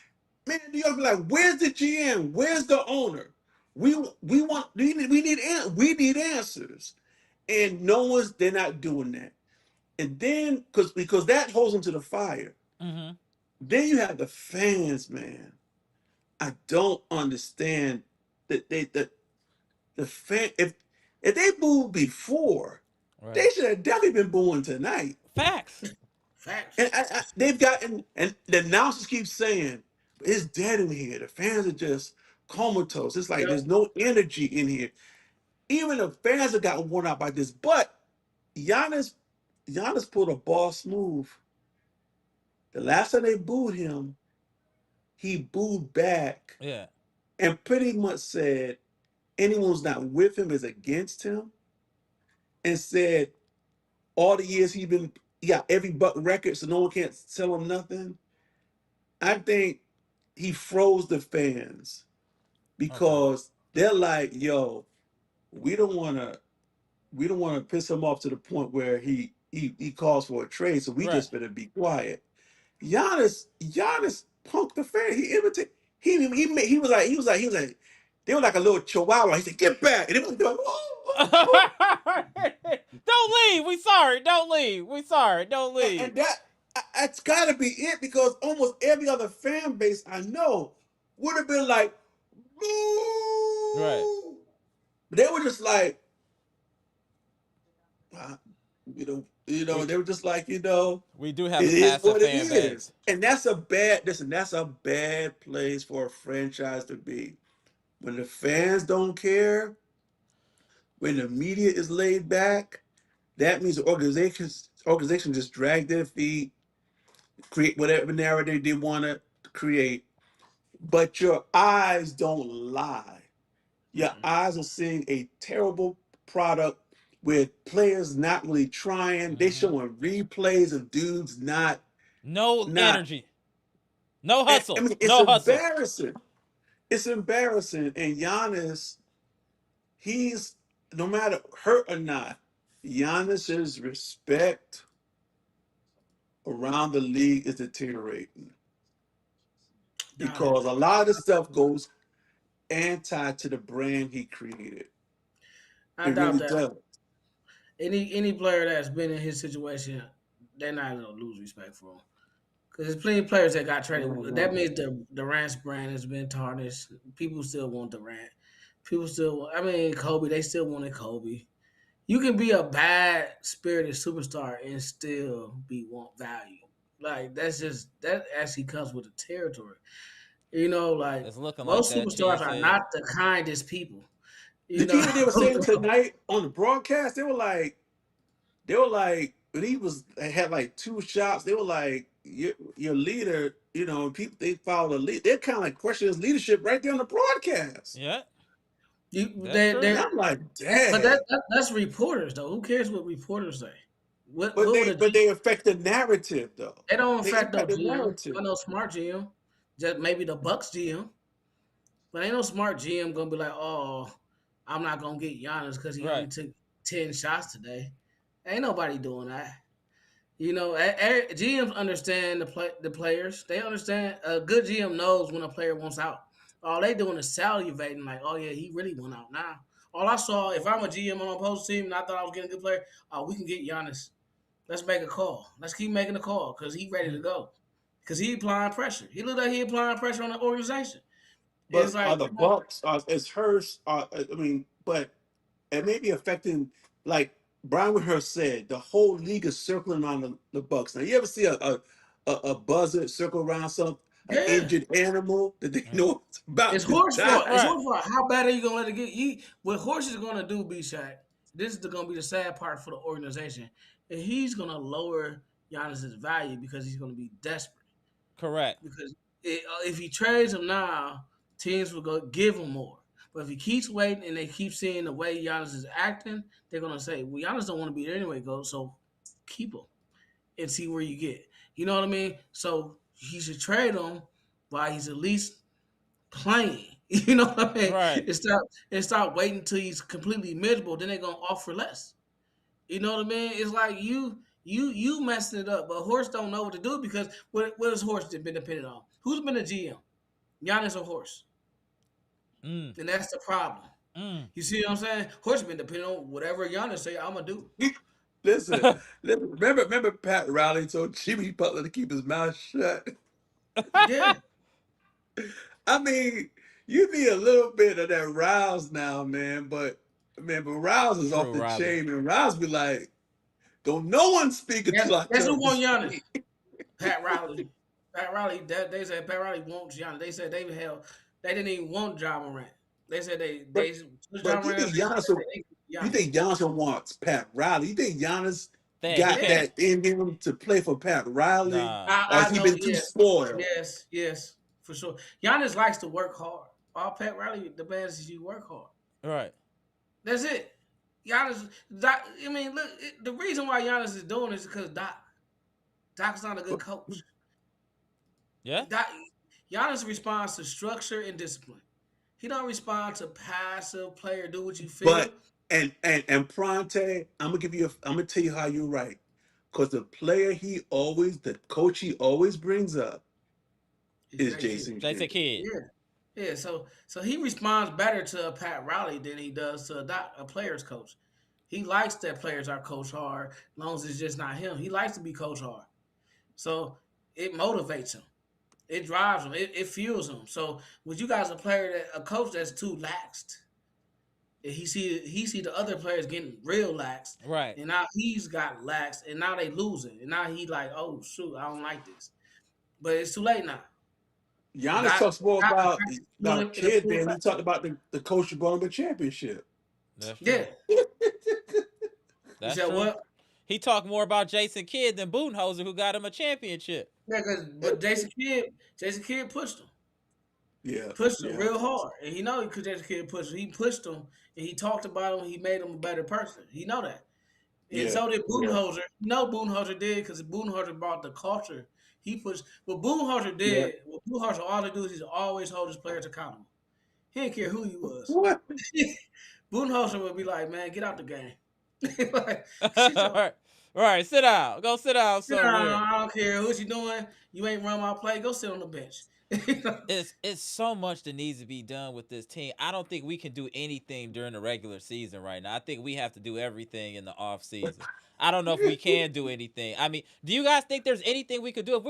Man, New York be like, "Where's the GM? Where's the owner? We need answers." And no one's they're not doing that. And then because that holds them to the fire. Mm-hmm. Then you have the fans, man. I don't understand that the fan if they booed before, Right. they should have definitely been booing tonight. Facts. Facts. And they've gotten and the announcers keep saying it's dead in here. The fans are just comatose. It's like Yep. there's no energy in here. Even the fans have gotten worn out by this. But Giannis, Giannis pulled a boss move. The last time they booed him, he booed back Yeah. and pretty much said anyone who's not with him is against him, and said all the years he got every Buck record, so no one can't tell him nothing. I think he froze the fans Okay. because they're like, yo, we don't want to piss him off to the point where he calls for a trade, so we Right. just better be quiet. Giannis punked the fan. He imitated. He was like they were like a little chihuahua. He said, "Get back!" And they were like, "Oh." Don't leave. We sorry. Don't leave. We sorry. Don't leave. And that's got to be it because almost every other fan base I know would have been like, Right. "Boo!" they were just like, uh, they were just like, We do it have a is passive what it fan is, base. and that's a bad place for a franchise to be. When the fans don't care, when the media is laid back, that means the organization just drag their feet, create whatever narrative they want to create. But your eyes don't lie. Your Mm-mm. eyes are seeing a terrible product with players not really trying. They Hmm. showing replays of dudes not No not. energy. No I hustle. mean, it's No hustle. embarrassing. It's embarrassing. And Giannis, he's no matter hurt or not, Giannis's respect around the league is deteriorating Doubt it. because a lot of the stuff goes anti to the brand he created. I It doubt really that. does. Any player that's been in his situation, they're not gonna lose respect for him. Because there's plenty of players that got traded. That Mhm. means the Durant's brand has been tarnished. People still want Durant. People still, I mean, Kobe. They still wanted Kobe. You can be a bad spirited superstar and still be want value. Like that actually comes with the territory. Like It's looking like most that. T superstars are said. not the kindest people. You Did you know, hear what they were saying tonight on the broadcast? They were like, when he had like two shots, they were like, your leader, people they follow the lead. They're kind of like questioning his leadership right there on the broadcast. Yeah, you that's they true. And they I'm like, but dang. that's reporters though. Who cares what reporters say? What But what would they a but G they affect the narrative though. They don't They affect no impact the GM. narrative. I know smart GM. Just maybe the Bucks GM. But ain't no smart GM gonna be like, oh, I'm not gonna get Giannis because he only Right. took 10 shots today. Ain't nobody doing that. GMs understand the players. They understand. A good GM knows when a player wants out. All they doing is salivating, like, oh yeah, he really went out now. All I saw, if I'm a GM on a post team and I thought I was getting a good player, oh, we can get Giannis. Let's make a call. Let's keep making the call because he ready to go. Because he applying pressure. He looked like he applying pressure on the organization. It's But like, are the Bucks is hers I mean, but it may be affecting, like Brian Whitehurst said, the whole league is circling around the Bucks. Now you ever see a buzzard circle around an yeah. injured animal that they know it's It's about to horse fault. die? It's Right. horse fault. How bad are you gonna let it get? What horse is gonna do, Bshack? This is gonna be the sad part for the organization, and he's gonna lower Giannis's value because he's gonna be desperate. Correct. Because if he trades him now, teams will go give him more. But if he keeps waiting and they keep seeing the way Giannis is acting, they're gonna say, "Well, Giannis don't want to be there anyway, go so keep him and see where you get." You know what I mean? So he should trade him while he's at least playing. You know what I mean? Right. And stop waiting until he's completely miserable. Then they're gonna offer less. You know what I mean? It's like you messing it up, but Horse don't know what to do because what has Horse been dependent on? Who's been a GM? Giannis or Horse? Mm. And that's the problem. Mm. You see what I'm saying? Horse been dependent on whatever Giannis say I'm gonna do. Listen, remember Pat Riley told Jimmy Butler to keep his mouth shut. Yeah, I mean, you need a little bit of that Rouse now, man. But Rouse is off True, the Riley. chain, and Rouse be like, "Don't no one speak guess, until I guess tell who them to won Giannis? speak." Pat Riley. Pat Riley. They said Pat Riley wants Giannis. They said they didn't even want John Morant. They said they But took but John you Morant. think They said Giannis? they You Giannis. think Giannis wants Pat Riley? You think Giannis He got can't. that in him to play for Pat Riley, Nah. or has I he know. been too Yes, spoiled? yes, for sure. Giannis likes to work hard. All Pat Riley demands is you work hard. Right. That's it. Giannis, Doc, I mean, look, the reason why Giannis is doing this is because Doc's not a good But, coach. Yeah. Doc, Giannis responds to structure and discipline. He don't respond to passive player, do what you feel. but and Pronte, I'm gonna tell you how you're right, because the coach he always brings up He's is J Kid. Jason Jason Kidd. Kidd. Yeah. Yeah, so he responds better to a Pat Riley than he does to a player's coach. He likes that players are coached hard, as long as it's just not him. He likes to be coached hard. So it motivates him. It drives him. It fuels him. So with you guys a coach that's too laxed, And he see the other players getting real lax, Right. and now he's got lax, and now they losing, and now he like, oh shoot, I don't like this. But it's too late now. Giannis Got talks more got to about practice in the kid full than he practice. talked about the coach who brought him a championship. That's true. Yeah, you That's said true. what? He talked more about Jason Kidd than Budenholzer, who got him a championship. Yeah, but Jason Kidd pushed him. Yeah, Pushed him yeah, real hard, and he know because Jason Kidd pushed him. He pushed him, and he talked about him. He made him a better person. He know that, and yeah, so did yeah, Budenholzer. You know Budenholzer did because Budenholzer brought the culture. He pushed. What Budenholzer yeah. did, what Budenholzer all to do is he's always hold his players accountable. He didn't care who he was. What? Budenholzer would be like, "Man, get out the game." Like, sit your, Right. Right. Sit down. Go sit down sit down. somewhere. I don't care what you doing. You ain't run my play. Go sit on the bench. It's so much that needs to be done with this team. I don't think we can do anything during the regular season right now. I think we have to do everything in the off season. I don't know if we can do anything. I mean, do you guys think there's anything we could do? If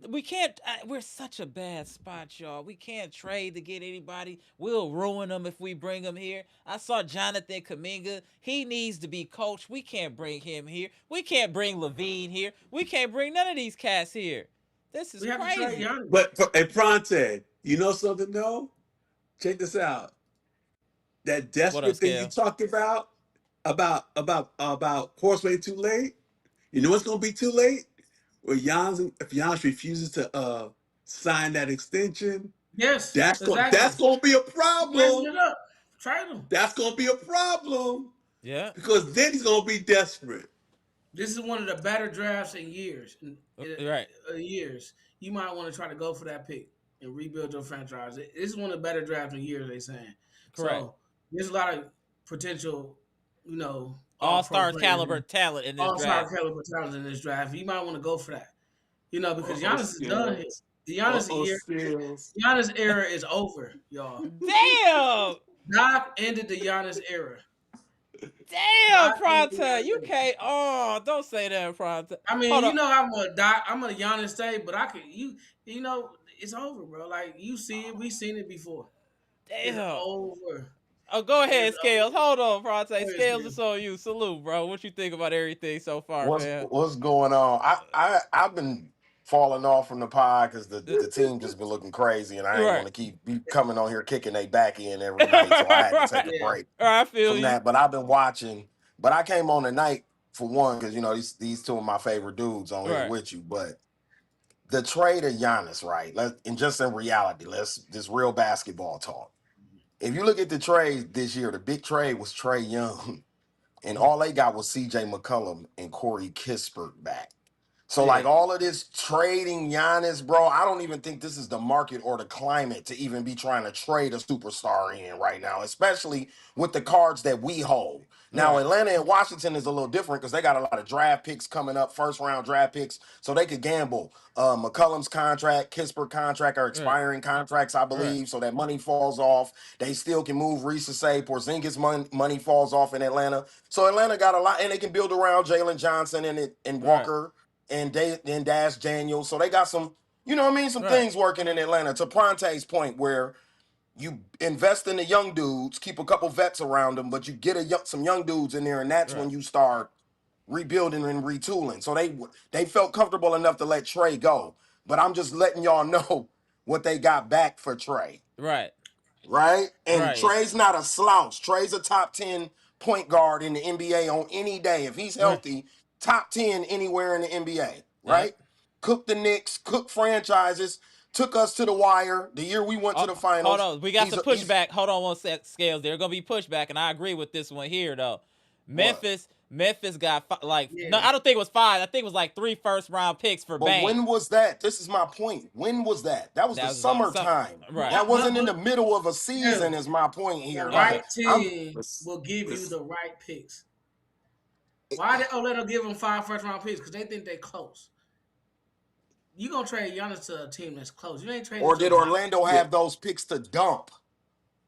we can't. We're such a bad spot, y'all. We can't trade to get anybody. We'll ruin them if we bring them here. I saw Jonathan Kuminga. He needs to be coached. We can't bring him here. We can't bring Levine here. We can't bring none of these cats here. This is We have to trade crazy. Giannis. But hey, Ponte, you know something though? Check this out. That What desperate up, thing you Scale? talked about Horseplay too late. You know what's gonna be too late? Where if Giannis refuses to sign that extension, Yes, that's exactly. gonna be a Raising problem. it up. Trade him. That's gonna be a problem Yeah. because then he's gonna be desperate. This is one of the better drafts in years. Right. Years. You might want to try to go for that pick and rebuild your franchise. This is one of the better drafts in years, they saying. Correct. So there's a lot of potential, you know, All-star caliber talent in this all-star draft. caliber talent in this draft. You might want to go for that. You know, because Uh-oh, Giannis is done. skills. The Skills. Giannis era is over, y'all. Damn! Doc ended the Giannis era. Damn, Doc ended the Pronte. Giannis You era. can't. Oh, don't say that, Pronte. I mean, Hold you on. know, I'm a Giannis stay, but I could you know, it's over, bro. Like you see it, we seen it before. It's Damn. over. Oh, go ahead, It's Scales. Hold on, Pronte. over, Scales, Scales. it's on you. Salute, bro. What you think about everything so far, What's man? what's going on? I've been falling off from the pod because the team just been looking crazy, and I ain't Right. want to be coming on here kicking they back in every night, so I had to take a Yeah. break All right, I feel from you. that. But I've been watching. But I came on tonight for one because you know these two of my favorite dudes on here Right. with you. But the trade of Giannis, right? And just in reality, this real basketball talk. If you look at the trade this year, the big trade was Trae Young, and all they got was C.J. McCollum and Corey Kispert back. So, Yeah. like, all of this trading Giannis, bro, I don't even think this is the market or the climate to even be trying to trade a superstar in right now, especially with the cards that we hold. Now, Right. Atlanta and Washington is a little different because they got a lot of draft picks coming up, first-round draft picks, so they could gamble. McCullum's contract, Kispert contract are expiring contracts, I Right. believe, so that money falls off. They still can move Reese to say Porzingis money falls off in Atlanta. So Atlanta got a lot, and they can build around Jalen Johnson and Right. Walker and Dash Daniels. So they got some, you know what I mean, some Right. things working in Atlanta. To Pronte's point, where you invest in the young dudes, keep a couple vets around them, but you get some young dudes in there, and that's Right. when you start rebuilding and retooling. So they felt comfortable enough to let Trae go. But I'm just letting y'all know what they got back for Trae. Right. Right? And Right. Trae's not a slouch. Trae's a top 10 point guard in the NBA on any day. If he's healthy, top 10 anywhere in the NBA. Right? Yep. Cook the Knicks, cook franchises, took us to the wire the year we went to the finals. Hold on. We got some pushback. Hold on one sec, Scales. There's going to be pushback, and I agree with this one here, though. Memphis got no, I don't think it was 5. I think it was like 3 first-round picks for But Bane. when was that? This is my point. When was that? That was the summertime. Right. That wasn't in the middle of a season, is my point here. The Like, right team will give you the right picks. Why did Orlando give them 5 first-round picks? Because they think they close. You gonna trade Giannis to a team that's close? You ain't trading. Or did Orlando have those picks to dump?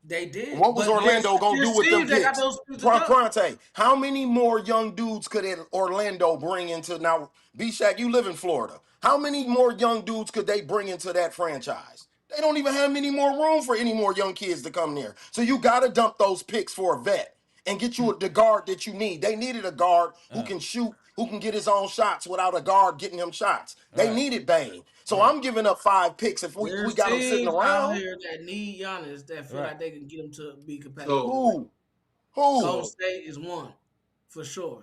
They did. What was Orlando gonna do with them picks? Ponte, how many more young dudes could Orlando bring into now? Bshack, you live in Florida. How many more young dudes could they bring into that franchise? They don't even have any more room for any more young kids to come there. So you got to dump those picks for a vet and get you the guard that you need. They needed a guard who can shoot, who can get his own shots without a guard getting him shots. They needed Bane. So I'm giving up 5 picks if we There's got him sitting teams out around. here that need Giannis that feel like they can get him to be competitive. So, Golden Who? State is one for sure.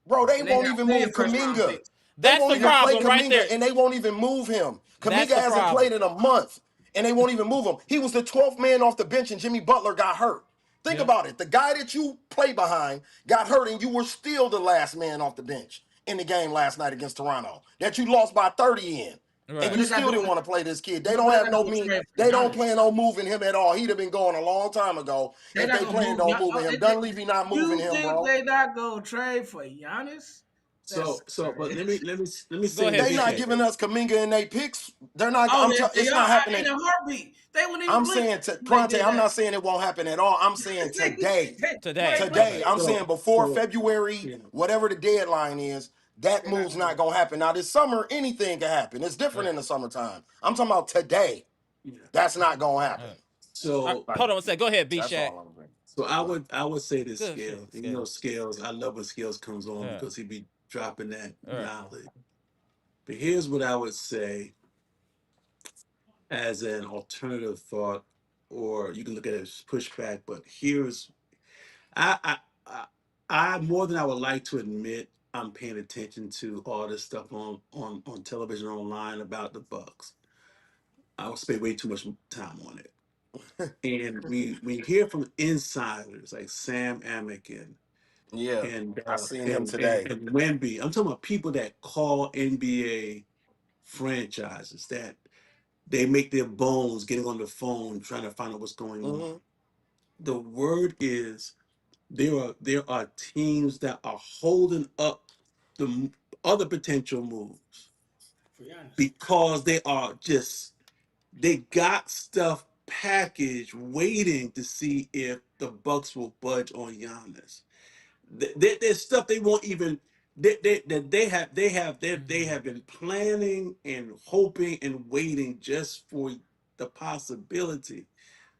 Bro, they And they won't got even plenty move of first-round Kuminga. picks. They That's won't the even play problem right Kuminga, there. and they won't even move him. That's Kuminga the hasn't problem. played in a month, and they won't even move him. He was the 12th man off the bench, and Jimmy Butler got hurt. Think about it. The guy that you play behind got hurt, and you were still the last man off the bench in the game last night against Toronto that you lost by 30 in. Right. And you still didn't want to play this kid. They But don't they have got no to mean. trade for They don't Giannis. plan on moving him at all. He'd have been going a long time ago They if not they gonna planned move on moving him. Giannis. Dunleavy not moving You him, think bro. they not gonna trade for Giannis? but let me say ahead, They this. not Bshack. giving us Kuminga and they picks. They're not. Oh, It's not happening. in a heartbeat. They wouldn't even I'm blink. saying when they Ponte. did I'm that. not saying it won't happen at all. I'm saying today. Today. Today. I'm So, saying before so, February, yeah. whatever the deadline is, that They're not move's gonna not gonna happen. Now this summer, anything can happen. It's different in the summertime. I'm talking about today. Yeah. That's not gonna happen. So, Hold on a second. Go ahead, That's Bshack. all I'm saying. so I would say this, Good Scales. shit, You know, Scales. I love when Scales comes on Yeah. because he be dropping that Right. knowledge. But here's what I would say as an alternative thought, or you can look at it as pushback. But here's I more than I would like to admit, I'm paying attention to all this stuff on television, online about the Bucks. I would spend way too much time on it. And we hear from insiders like Sam Amick Yeah, and I uh, seen him and, today. and Wemby. I'm talking about people that call NBA franchises that they make their bones getting on the phone trying to find out what's going on. The word is there are teams that are holding up the other potential moves For Giannis. because they got stuff packaged waiting to see if the Bucks will budge on Giannis. There's stuff they won't even they have been planning and hoping and waiting just for the possibility.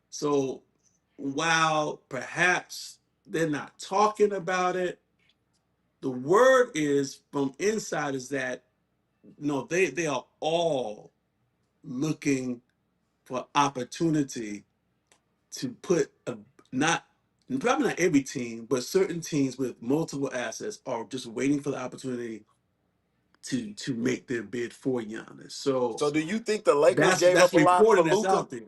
So while perhaps they're not talking about it, the word is from inside is that no, they are all looking for opportunity to put a not probably not every team, but certain teams with multiple assets are just waiting for the opportunity to make their bid for Giannis. So So do you think the Lakers gave that's up a lot for reported that's Luka? out there.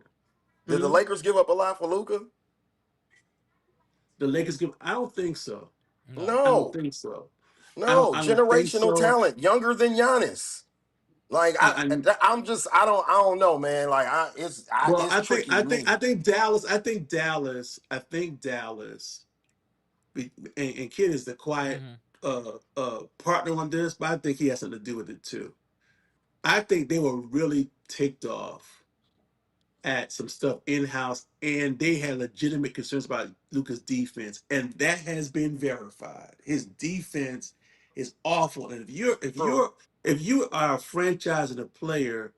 Did the Lakers give up a lot for Luka? The Lakers give. I don't think so. I don't No, think so. no. I don't think Generational so. talent, younger than Giannis. Like I I don't know, man. Like well, it's tricky to me. I think Dallas. I think Dallas. And Kid is the quiet partner on this, but I think he has something to do with it too. I think they were really ticked off at some stuff in house, and they had legitimate concerns about Luka's defense, and that has been verified. His defense is awful, and if you are a franchise and a player,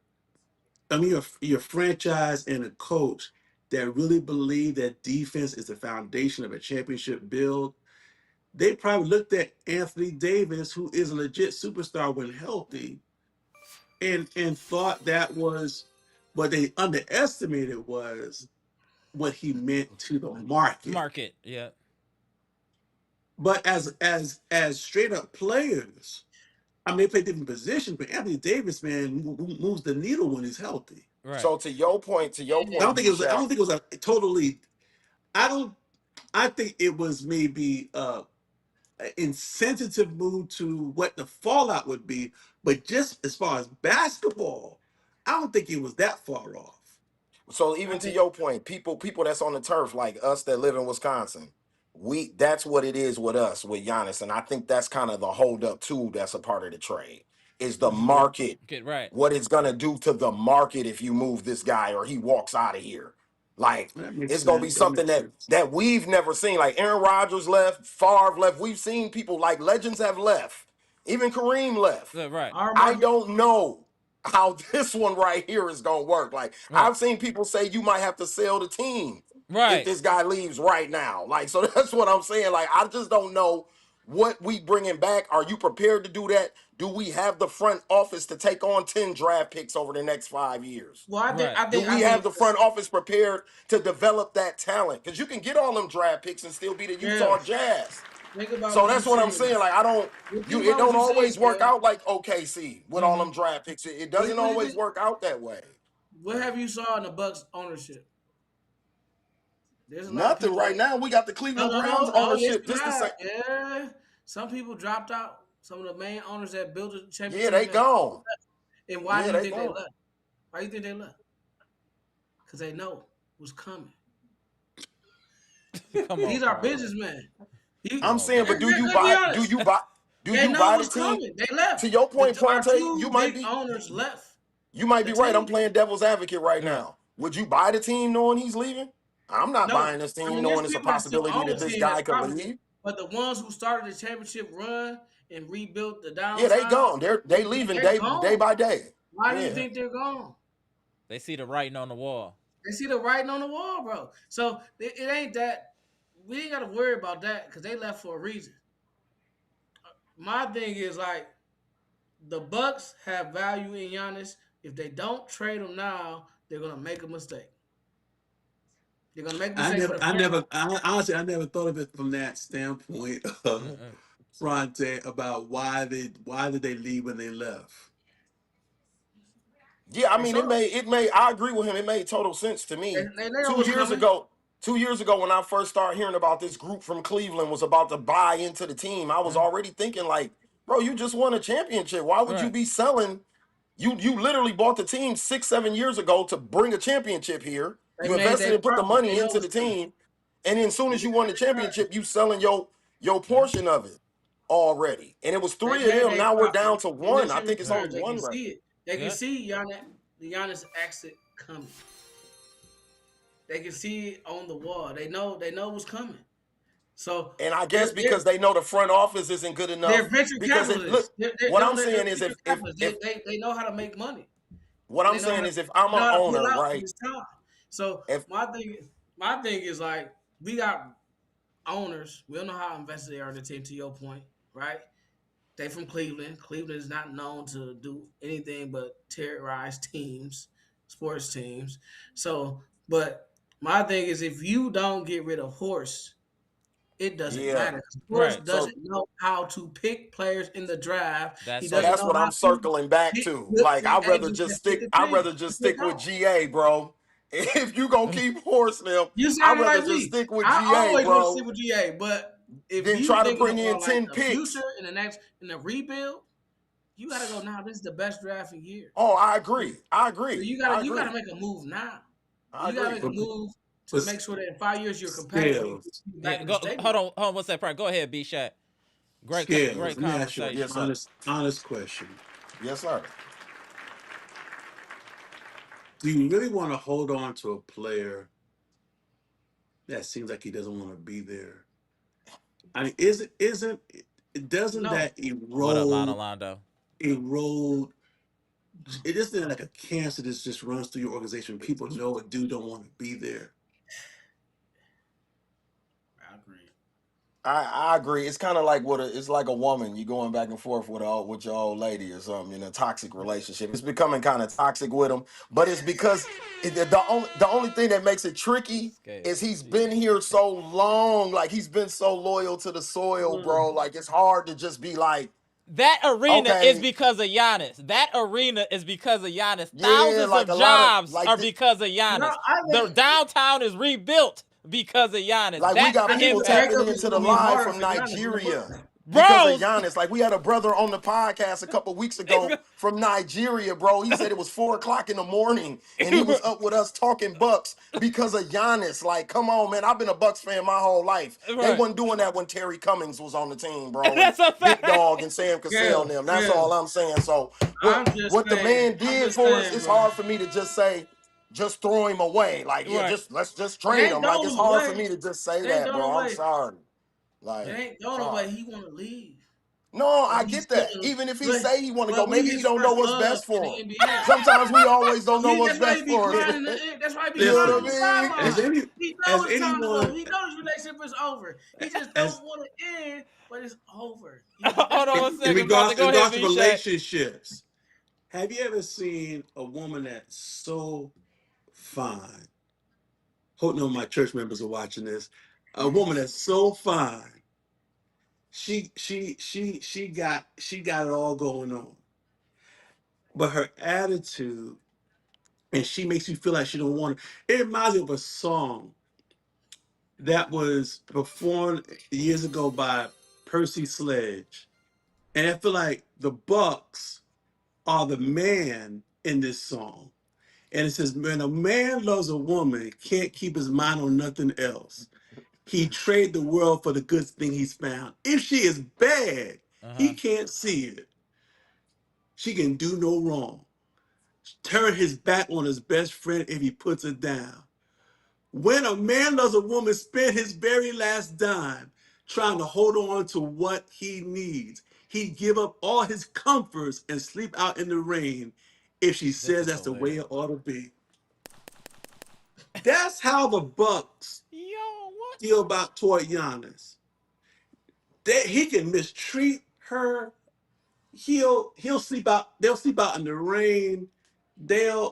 I mean you're a franchise and a coach that really believe that defense is the foundation of a championship build, they probably looked at Anthony Davis, who is a legit superstar when healthy, and thought that was what they underestimated was what he meant to the market. Yeah. But as straight up players, I mean, they play different positions, but Anthony Davis, man, moves the needle when he's healthy. Right. So to your point, I don't think it was. I Bshack, don't think it was a totally. I don't. I think it was maybe an insensitive move to what the fallout would be, but just as far as basketball, I don't think it was that far off. So even to your point, people that's on the turf, like us that live in Wisconsin, that's what it is with us with Giannis, and I think that's kind of the holdup too. That's a part of the trade is the market. Get right. What it's gonna do to the market if you move this guy or he walks out of here. Like it's gonna be something that we've never seen. Like Aaron Rodgers left, Favre left. We've seen people like legends have left. Even Kareem left. Right. I don't know. how this one right here is gonna work. Like Right. I've seen people say you might have to sell the team if Right. this guy leaves right now. Like, so that's what I'm saying. Like, I just don't know what we bringing back. Are you prepared to do that? Do we have the front office to take on 10 draft picks over the next 5 years? Well, I Do think we have the front office prepared to develop that talent? Because you can get all them draft picks and still be the Utah Jazz. Think about So that's what I'm saying. Like, it don't always work out like OKC with all them draft picks. It doesn't always work out that way. What have you saw in the Bucks ownership? There's nothing right now. We got the Cleveland Browns ownership. Just the same. Yeah, some people dropped out. Some of the main owners that built the championship. Yeah, they gone. And why do you think they left? Why do you think they left? Because they know what's coming. These are businessmen. I'm saying, but do you buy the team? They left. To your point, Ponte, you might be owners left. You might be right. I'm playing devil's advocate right now. Would you buy the team knowing he's leaving? I'm not buying this team knowing it's a possibility that this guy could leave. But the ones who started the championship run and rebuilt the downside, yeah, they gone. They leaving day by day. Why do you think they're gone? They see the writing on the wall. They see the writing on the wall, bro. So it ain't that. We ain't got to worry about that because they left for a reason. My thing is like the Bucks have value in Giannis. If they don't trade him now, they're gonna make a mistake. They're gonna make a mistake. Honestly, I never thought of it from that standpoint of Ponte about why did they leave when they left. Yeah, I mean, it made. I agree with him. It made total sense to me. 2 years ago, when I first started hearing about this group from Cleveland was about to buy into the team, I was already thinking like, bro, you just won a championship. Why would you be selling? You literally bought the team 6-7 years ago to bring a championship here. You invested and put the money into the team, and then as soon as you won the championship, you selling your portion of it already. And it was 3 of them. Now we're down to 1. I think it's only 1 right. They can see Giannis exit coming. They can see it on the wall. They know what's coming. So, and I guess because they know the front office isn't good enough. They're venture capitalists. What I'm saying is if they know how to make money. What I'm saying is if I'm an owner, right? So my thing is like we got owners. We don't know how invested they are in the team. To your point, right? They from Cleveland. Cleveland is not known to do anything but terrorize teams, sports teams. So, but my thing is if you don't get rid of Horst, it doesn't matter. Horst doesn't know how to pick players in the draft. That's what I'm circling back to. Like I'd rather just stick with GA, bro. If you gonna keep Horst them, I'd rather just stick with GA, bro. I always want to stick with GA, but if then you try to bring in 10 picks. Future in the rebuild, you gotta go now. This is the best draft in years. Oh, I agree. So you gotta make a move now. You gotta make a move to make sure that in 5 years you're competitive. Hold on. What's that part? Go ahead, Bshack. Great conversation. Yes, honest question. Yes, sir. Do you really want to hold on to a player that seems like he doesn't want to be there? I mean, doesn't that erode? What up, Londo? Erode. It isn't like a cancer that just runs through your organization. People know a dude don't want to be there. I agree. It's kind of like it's like a woman. You going back and forth with your old lady or something in a toxic relationship. It's becoming kind of toxic with him, but it's because the only thing that makes it tricky is he's been here so long. Like he's been so loyal to the soil, bro. Like it's hard to just be like. That arena is because of Giannis. Thousands of jobs are because of Giannis. The downtown is rebuilt because of Giannis. Like we got people tapping into the live from Nigeria because of Giannis. Like we had a brother on the podcast a couple weeks ago from Nigeria, bro. He said it was 4:00 in the morning and he was up with us talking Bucks because of Giannis. Like, come on, man. I've been a Bucks fan my whole life. Right. They wasn't doing that when Terry Cummings was on the team, bro. That's a fact. Big Dog and Sam Cassell and them. That's all I'm saying. So what the man did for us, it's hard for me to just say, just throw him away. Like, let's just trade him. Like, it's hard for me to just say that, bro. I'm sorry. Like, it ain't going away. He want to leave. No, but I he's get still that. Even if he but, say he want to go, but we maybe he his don't know first what's love best in for the him. NBA. Sometimes we always don't know what's That's why he best be for crying. us. That's why he be You know crying what on I the mean? as sideline. any He as knows it's time to go. anyone He knows the relationship is over. He just as don't want to end, but it's over. That's Hold on what one he. in second, brother. regards Go ahead, to Bshack. relationships, have you ever seen a woman that's so fine? Hope none of my church members are watching this. A woman that's so fine. She got it all going on. But her attitude, and she makes you feel like she don't want it. It reminds me of a song that was performed years ago by Percy Sledge. And I feel like the Bucks are the man in this song. And it says, when a man loves a woman, can't keep his mind on nothing else. He trade the world for the good thing he's found. If she is bad, he Uh-huh. can't see it. She can do no wrong. Turn his back on his best friend if he puts her down. When a man loves a woman, spend his very last dime trying to hold on to what he needs. He'd give up all his comforts and sleep out in the rain if she This says is that's the way hilarious. it ought to be. That's how the Bucks Yo, what? feel about toward Giannis. He can mistreat her. He'll sleep out. They'll sleep out in the rain. They'll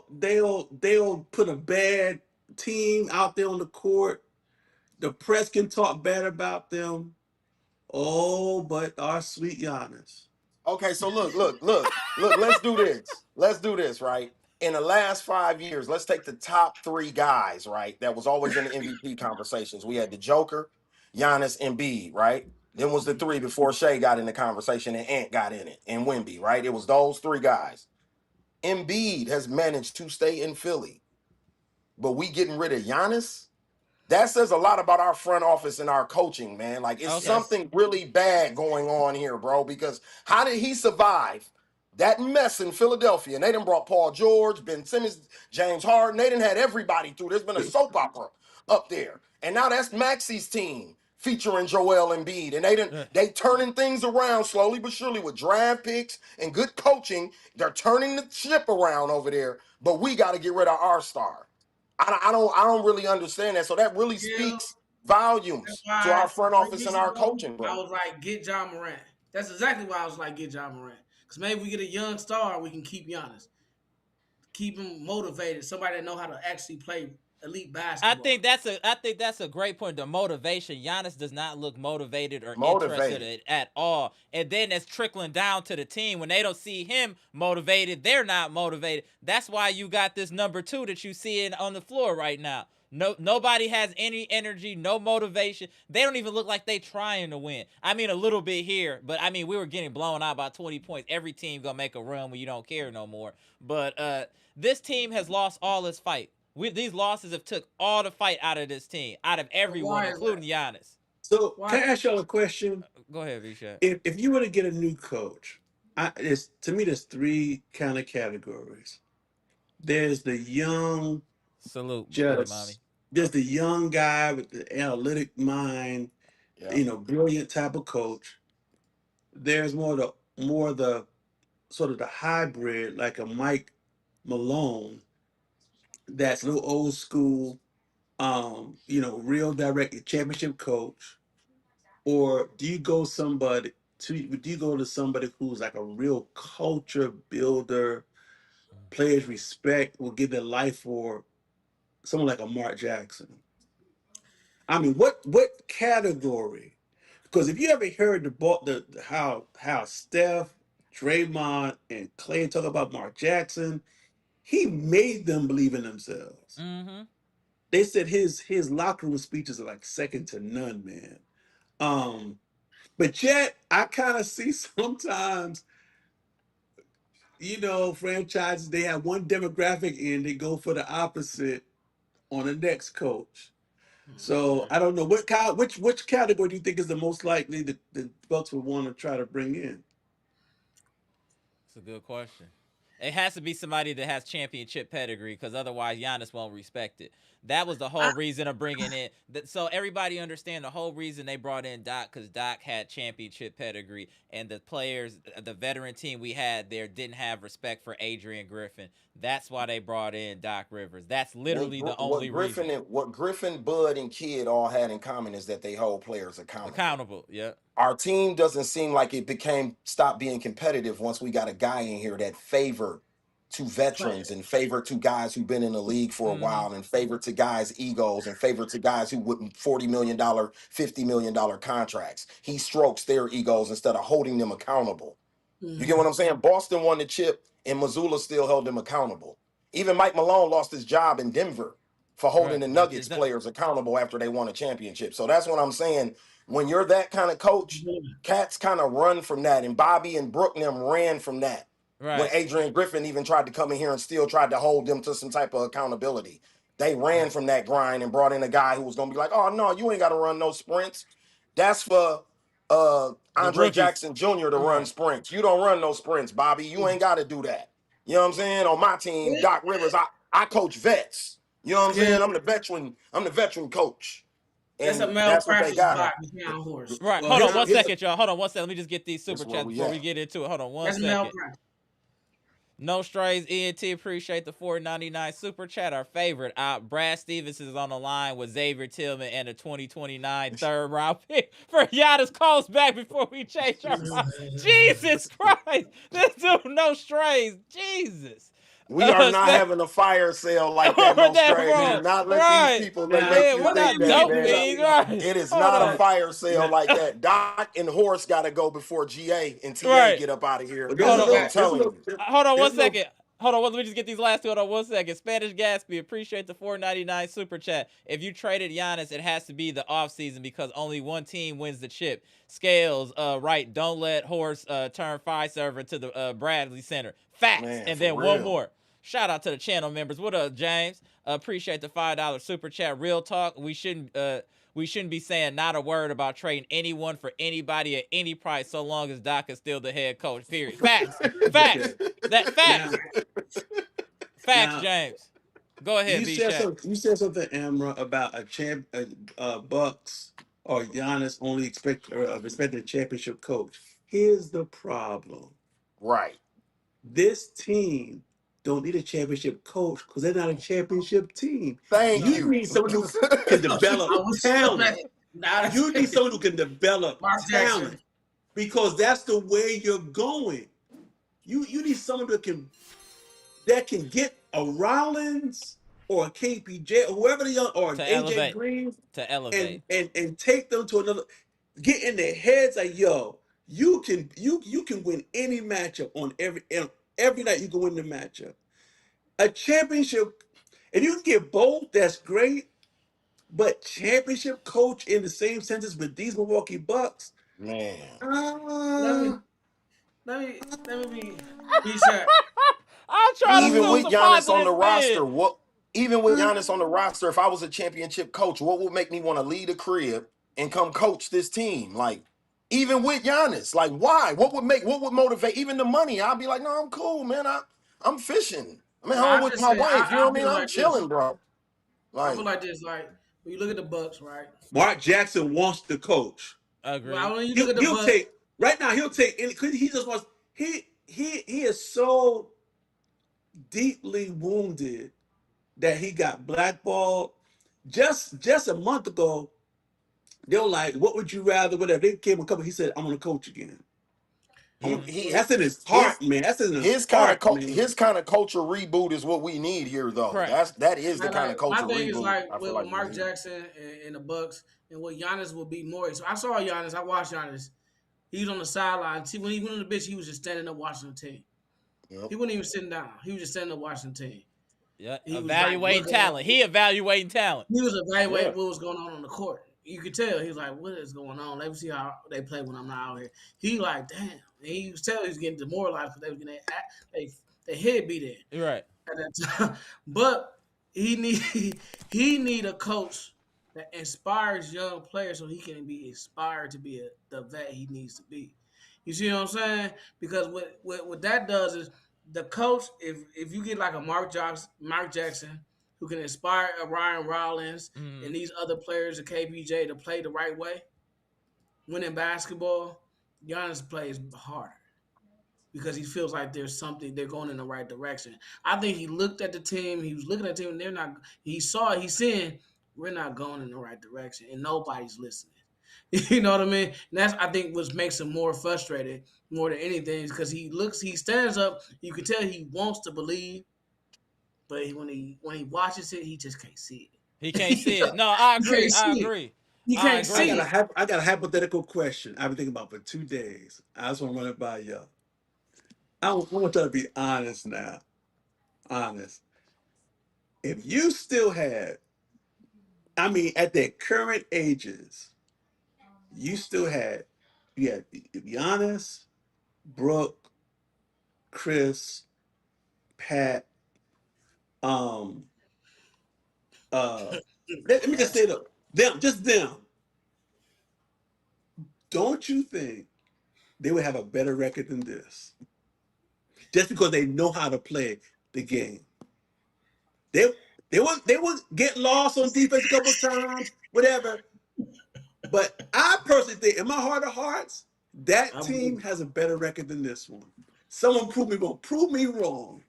put a bad team out there on the court. The press can talk bad about them. Oh, but our sweet Giannis. Okay, so look. Let's do this. Let's do this, right? In the last 5 years, let's take the top three guys, right? That was always in the MVP conversations. We had the Joker, Giannis, and Embiid, right? Then was the three before Shea got in the conversation and Ant got in it, and Wemby, right? It was those three guys. Embiid has managed to stay in Philly, but we getting rid of Giannis. That says a lot about our front office and our coaching, man. Like it's Okay. something really bad going on here, bro. Because how did he survive that mess in Philadelphia? And they done brought Paul George, Ben Simmons, James Harden. They done had everybody through. There's been a soap opera up there. And now that's Maxi's team featuring Joel Embiid. And Uh, they turning things around slowly but surely with draft picks and good coaching. They're turning the ship around over there. But we got to get rid of our star. I don't really understand that. So that really Yeah, speaks that's volumes to why our front 3 office and weeks our ago coaching, I bro. was like, get John Morant. That's exactly why I was like, get John Morant. Because maybe we get a young star, we can keep Giannis, keep him motivated. Somebody that know how to actually play elite basketball. I think that's a great point. The motivation. Giannis does not look motivated or interested Motivated. at all. And then it's trickling down to the team. When they don't see him motivated, they're not motivated. That's why you got this number two that you see on the floor right now. No, nobody has any energy, no motivation. They don't even look like they trying to win. I mean, a little bit here, but I mean, we were getting blown out by 20 points. Every team gonna make a run when you don't care no more. But this team has lost all its fight. These losses have took all the fight out of this team, out of So everyone, why is that? including Giannis. So Why? can I ask y'all a question? Go ahead, Bshack. If you were to get a new coach, to me there's three kind of categories. There's the young, Salute, mommy. just there's the young guy with the analytic mind, Yeah. brilliant type of coach. There's more the sort of the hybrid, like a Mike Malone, that's a little old school, real direct championship coach. Or do you go to somebody who's like a real culture builder, players respect, will give their life for someone like a Mark Jackson? I mean, what category? Because if you ever heard how Steph, Draymond, and Clay talk about Mark Jackson, he made them believe in themselves. Mm-hmm. They said his locker room speeches are like second to none, man. Um, but yet I kind of see sometimes, franchises they have one demographic and they go for the opposite on the next coach. So I don't know which category do you think is the most likely the Bucks would want to try to bring in? It's a good question. It has to be somebody that has championship pedigree, because otherwise Giannis won't respect it. That was the whole reason of bringing in. So everybody understand the whole reason they brought in Doc, because Doc had championship pedigree, and the players, the veteran team we had there didn't have respect for Adrian Griffin. That's why they brought in Doc Rivers. That's literally the only reason. What Griffin, Bud, and Kidd all had in common is that they hold players accountable. Accountable, yeah. Our team doesn't seem like it stopped being competitive once we got a guy in here that favored to veterans and favored to guys who've been in the league for a while, and favored to guys' egos, and favored to guys who wouldn't $40 million, $50 million contracts. He strokes their egos instead of holding them accountable. You get what I'm saying? Boston won the chip, and Missoula still held them accountable. Even Mike Malone lost his job in Denver for holding the Nuggets players accountable after they won a championship. So that's what I'm saying. When you're that kind of coach, cats kind of run from that. And Bobby and Brook and them ran from that. Right. When Adrian Griffin even tried to come in here and still tried to hold them to some type of accountability. They ran from that grind and brought in a guy who was going to be like, oh, no, you ain't got to run no sprints. That's for Andre Jackson Jr. to run sprints. You don't run no sprints, Bobby. You ain't got to do that. You know what I'm saying? On my team, Doc Rivers, I coach vets. You know what I'm saying? I'm the veteran coach. That's a malpractice block. Right. Hold on one second, y'all. Hold on one second. Let me just get these super chats before we get into it. Hold on one second. Malpractice. No Strays ENT, appreciate the $4.99 super chat. Our favorite. Brad Stevens is on the line with Xavier Tillman and a 2029 third round pick for Giannis. Calls back before we change our mind. Jesus Christ. This dude, No Strays. Jesus. We are not having a fire sale like that, No Strays. Do not let these people make you think that, man. It is not a fire sale like that. Doc and Horace got to go before GA and TA get up out of here. Hold on one second. Hold on, let me just get these last two. Hold on one second. Spanish Gatsby, appreciate the $4.99 super chat. If you traded Giannis, it has to be the offseason because only one team wins the chip. Scales, right, don't let Horse turn Fiserv into the Bradley Center. Facts. Man, and then one more. Shout out to the channel members. What up, James? Appreciate the $5 super chat. Real talk. We shouldn't be saying not a word about trading anyone for anybody at any price so long as Doc is still the head coach. Period. Facts. Facts. Facts, James. Go ahead, Bshack. You said something, Amara, about a Bucks or Giannis only expected a championship coach. Here's the problem. Right. This team don't need a championship coach because they're not a championship team. Thank you. You need someone who can develop talent. You need someone who can develop talent because that's the way you're going. You need someone that can get a Rollins or a KPJ or whoever they are or an AJ Green to elevate and take them to another. Get in their heads like, yo, you can win any matchup on every night. You can win the matchup. A championship, and you can get both. That's great. But championship coach in the same sentence with these Milwaukee Bucks, man. Let me be sure. I'm trying even to with Giannis on the roster, even with Giannis on the roster, if I was a championship coach, what would make me want to leave the crib and come coach this team? Like, even with Giannis, like, why? What would motivate? Even the money, I'd be like, no, I'm cool, man. I'm fishing. I'm at home with my wife. You know what I mean? I'm chilling, bro. Like, I feel like this. Like, when you look at the Bucks, right? Mark Jackson wants to coach. Agree. Well, when you look at the Bucks, he'll take any because he just wants. He is so deeply wounded that he got blackballed. Just a month ago, they were like, "What would you rather?" Whatever. They came a couple. He said, "I'm gonna coach again." That's in his heart, man. That's in his heart. His kind of culture reboot is what we need here, though. Correct. That is the kind of culture reboot. My thing is like with Mark Jackson and the Bucks and what Giannis will be more. So I saw Giannis. I watched Giannis. He was on the sideline. See, when he went on the bench, he was just standing up watching the team. Yep. He wasn't even sitting down. He was just standing up watching the team. Yeah, evaluating talent. He evaluating talent. He was evaluating what was going on the court. You could tell. He was like, what is going on? Let me see how they play when I'm not out here. He like, damn. And he was telling he was getting demoralized because they was getting their head beat in. Right. At that time. But he need a coach that inspires young players so he can be inspired to be the vet he needs to be. You see what I'm saying? Because what that does is the coach, if you get like a Mark Jackson, who can inspire a Ryan Rollins and these other players, a KPJ, to play the right way, winning basketball, Giannis plays harder because he feels like there's something they're going in the right direction. I think he looked at the team, he was looking at the team, and they're not. He saw it, he's saying we're not going in the right direction, and nobody's listening. You know what I mean? And that's I think what makes him more frustrated more than anything is because he stands up. You can tell he wants to believe, but when he watches it, he just can't see it. He can't see it. No, I He agree. can't I see it. agree. He I can't agree. see it. I got a hypothetical question I've been thinking about for 2 days. I just want to run it by y'all. I want y'all to be honest now. Honest. If you still had, I mean, at their current ages, you still had, you had Giannis, Brooke, Chris, Pat, um, let me just say them. Don't you think they would have a better record than this? Just because they know how to play the game. They would get lost on defense a couple of times, whatever. But I personally think, in my heart of hearts, that I'm team with has a better record than this one. Someone prove me wrong.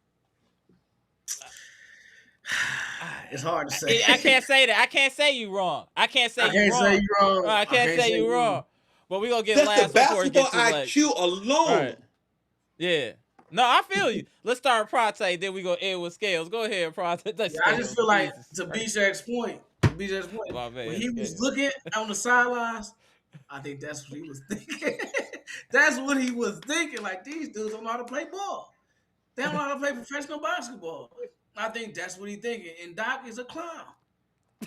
It's hard to say. I can't say that. I can't say you wrong. I can't say you wrong. say you wrong. I can't say you wrong. But we're gonna get Just the last before we basketball get too late. IQ alone. Right. Yeah. No, I feel you. Let's start with Ponte, then we go end with Scales. Go ahead, Ponte. Yeah, I just feel like to Bshack's point, My man, when he was Scales. looking on the sidelines, I think that's what he was thinking. That's what he was thinking. Like these dudes don't know how to play ball. They don't know how to play professional basketball. I think that's what he's thinking. And Doc is a clown.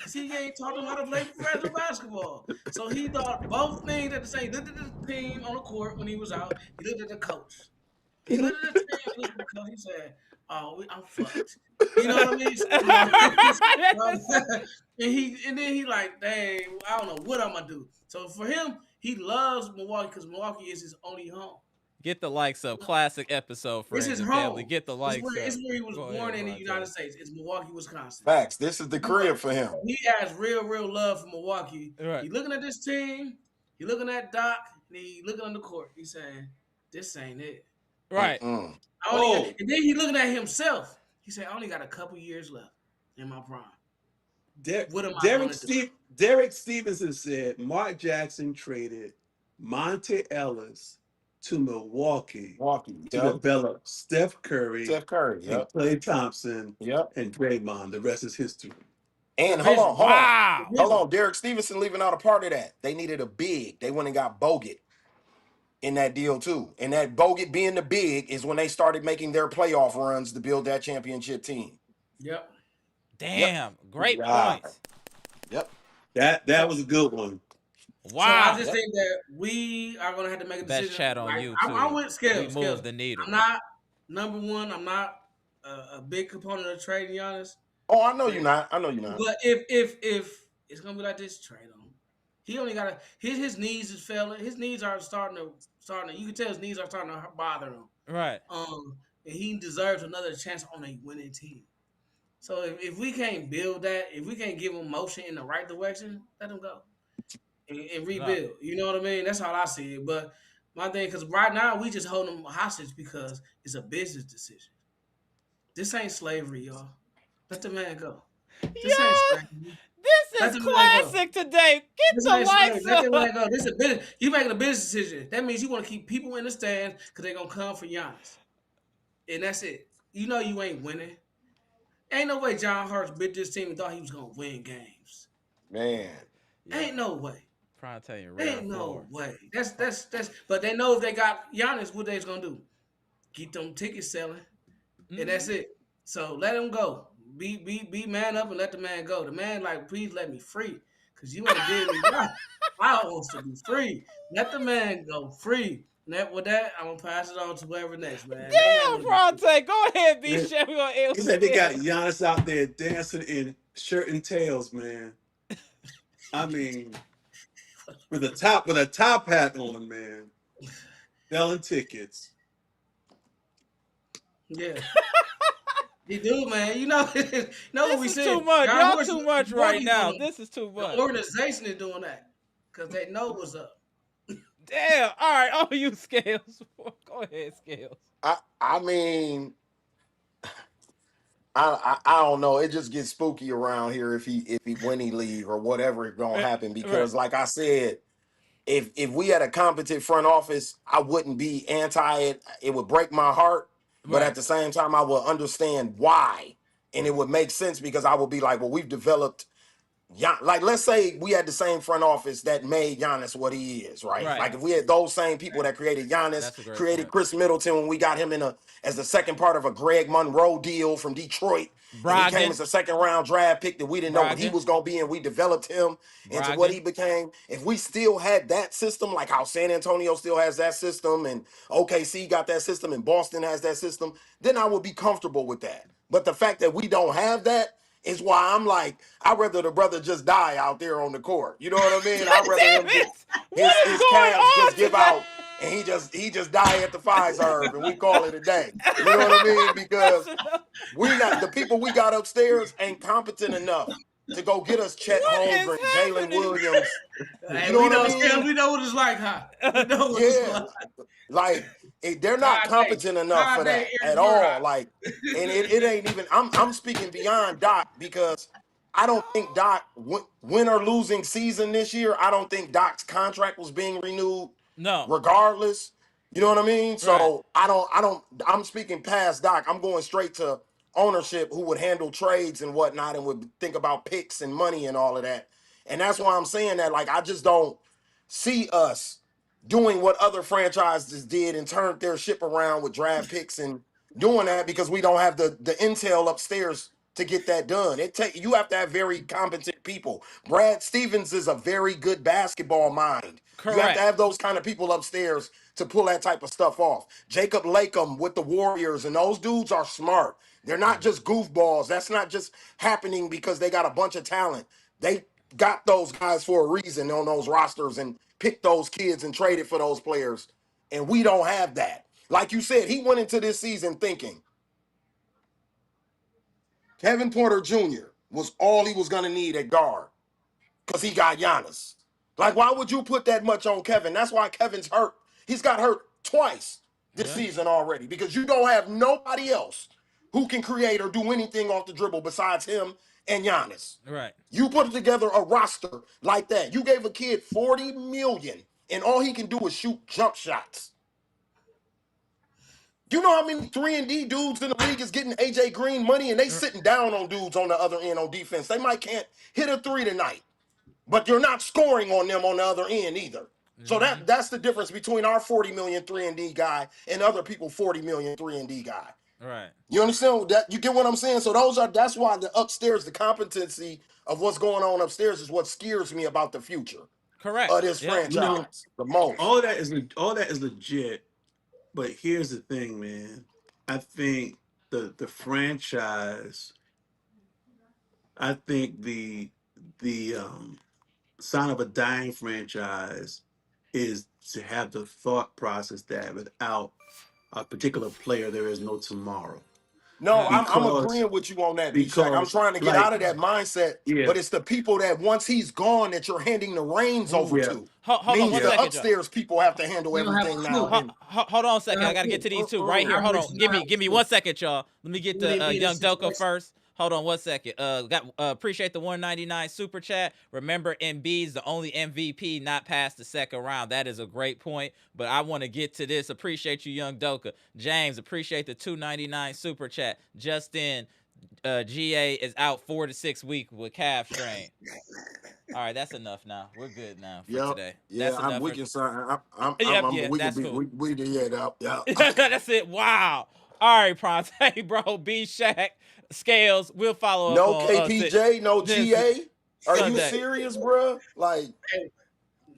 See, he ain't taught them how to play professional basketball. So he thought both things at the same. He looked at the team on the court when he was out. He looked at the coach. He looked at the team. He looked at the coach. He said, "Oh, I'm fucked." You know what I mean? And then he like, "Dang, I don't know what I'm gonna do." So for him, he loves Milwaukee because Milwaukee is his only home. Get the likes up. Classic episode, friends This is and family. home. Get the likes up. It's where he was Go born ahead, in the Ponte. United States. It's Milwaukee, Wisconsin. Facts. This is the crib for him. He has real love for Milwaukee. Right. He looking at this team. He looking at Doc. And he looking on the court. He's saying, "This ain't it." Right. Mm. And then he looking at himself. He said, "I only got a couple years left in my prime. What am I going to do?" Derek Stevenson said Mark Jackson traded Monte Ellis to Milwaukee to develop Steph Curry, Steph Curry, and Klay Thompson, Yep. and Draymond. The rest is history. And hold on. Derek Stevenson leaving out a part of that. They needed a big. They went and got Bogut in that deal too. And that Bogut being the big is when they started making their playoff runs to build that championship team. Yep. Damn. Great Yeah. points. Yep. That was a good one. So Wow. I just think that we are going to have to make a decision. Best chat on you, too. I'm with Scales. We moved the needle. I'm not number one. I'm not a big component of trading Giannis. Oh, I know you're not. But if it's gonna be like this, trade him. He only got his knees is failing. His knees are starting to. You can tell his knees are starting to bother him. Right. And he deserves another chance on a winning team. So if we can't build that, if we can't give him motion in the right direction, let him go and rebuild. No. You know what I mean? That's how I see it. But my thing, because right now we just hold him hostage because it's a business decision. This ain't slavery, y'all. Let the man go. This ain't slavery. This is classic today. Get the lights up. Let the man go. This is a business. You making a business decision. That means you want to keep people in the stands because they're gonna come for Giannis, and that's it. You know you ain't winning. Ain't no way John Hurts bit this team and thought he was gonna win games. Man, ain't no way. Ain't no way. That's. But they know if they got Giannis, what they's gonna do? Keep them tickets selling, and that's it. So let him go. Be man up and let the man go. The man like, please let me free, cause you ain't did me right. I want to be free. Let the man go free. And with that, I'm gonna pass it on to whoever next, man. Damn, Ponte, go ahead, Bshack. We gonna end. He said they got Giannis out there dancing in shirt and tails, man. I mean, with a top hat on, man. Selling tickets. Yeah. He do, man. You know what we This is said. too much. John Y'all Morris, too much right Milwaukee's now. on This is too the much. organization is doing that because they know what's up. Damn. All right. Oh, you Scales. Go ahead, Scales. I mean, I don't know. It just gets spooky around here if he when he leave or whatever is gonna happen. Because like I said, if we had a competent front office, I wouldn't be anti it. It would break my heart, but at the same time, I would understand why, and it would make sense because I would be like, well, we've developed. Like, let's say we had the same front office that made Giannis what he is, right? Right. Like, if we had those same people that created Giannis, That's a great created point. Chris Middleton when we got him as the second part of a Greg Monroe deal from Detroit, and he came Brogdon. as a second round draft pick that we didn't know what he Brogdon. was going to be, and we developed him into what he Brogdon. became. If we still had that system, like how San Antonio still has that system, and OKC got that system, and Boston has that system, then I would be comfortable with that. But the fact that we don't have that, is why I'm like, I'd rather the brother just die out there on the court. You know what I mean? I'd rather Damn him it! just What is his going calves on just give today? out and he just die at the Fiserv and we call it a day. You know what I mean? Because we not the people we got upstairs ain't competent enough to go get us Chet What is Holmgren, Jalen happening? Williams. Hey, You know we what I know, mean? Scam, we know what it's like, huh? We know what it's Yeah, like. like they're not competent enough for that at all. Like, and it ain't even. I'm speaking beyond Doc because I don't think Doc win or losing season this year. I don't think Doc's contract was being renewed. No. Regardless, you know what I mean. So Right. I don't. I'm speaking past Doc. I'm going straight to ownership who would handle trades and whatnot and would think about picks and money and all of that. And that's why I'm saying that. Like, I just don't see us doing what other franchises did and turned their ship around with draft picks and doing that because we don't have the intel upstairs to get that done. You have to have very competent people. Brad Stevens is a very good basketball mind. You have to Correct. have those kind of people upstairs to pull that type of stuff off. Jacob Lakem with the Warriors, and those dudes are smart. They're not just goofballs. That's not just happening because they got a bunch of talent. They got those guys for a reason on those rosters and picked those kids and traded for those players. And we don't have that. Like you said, he went into this season thinking Kevin Porter Jr. was all he was going to need at guard because he got Giannis. Like, why would you put that much on Kevin? That's why Kevin's hurt. He's got hurt twice this season already because you don't have nobody else who can create or do anything off the dribble besides him and Giannis. Right. You put together a roster like that. You gave a kid $40 million, and all he can do is shoot jump shots. You know how many 3-and-D dudes in the league is getting AJ Green money, and they sitting down on dudes on the other end on defense. They might can't hit a three tonight, but you're not scoring on them on the other end either. So that's the difference between our 40 million 3-and-D guy and other people 40 million 3-and-D guy. Right. You understand that? You get what I'm saying? So that's why the upstairs, the competency of what's going on upstairs is what scares me about the future. Correct. Of this franchise the most. All that is legit, but here's the thing, man. I think the franchise. I think the sign of a dying franchise is to have the thought process that without a particular player, there is no tomorrow. No, I'm Because agreeing with you on that, Bshack. I'm because trying to get like out of that mindset, yeah but it's the people that once he's gone that you're handing the reins over yeah to. Hold on Means one the second, Joe. upstairs people have to handle You don't have everything a now. clue. And Hold on a second. I gotta get to these two right here. Hold on. Give me 1 second, y'all. Let me get to Young Doka first. Got appreciate the 199 super chat. Remember, Embiid's the only MVP not past the second round. That is a great point. But I want to get to this. Appreciate you, Young Doka. James, appreciate the 299 super chat. Justin, GA is out 4 to 6 weeks with calf strain. All right, that's enough now. We're good now for today. Yeah, That's I'm enough. weak inside. Yeah, that's cool. We did yeah. That's it. Wow. All right, Ponte, bro. Bshack, Scales. We'll follow No up on KPJ, no GA. Are you Sunday. serious, bro? Like,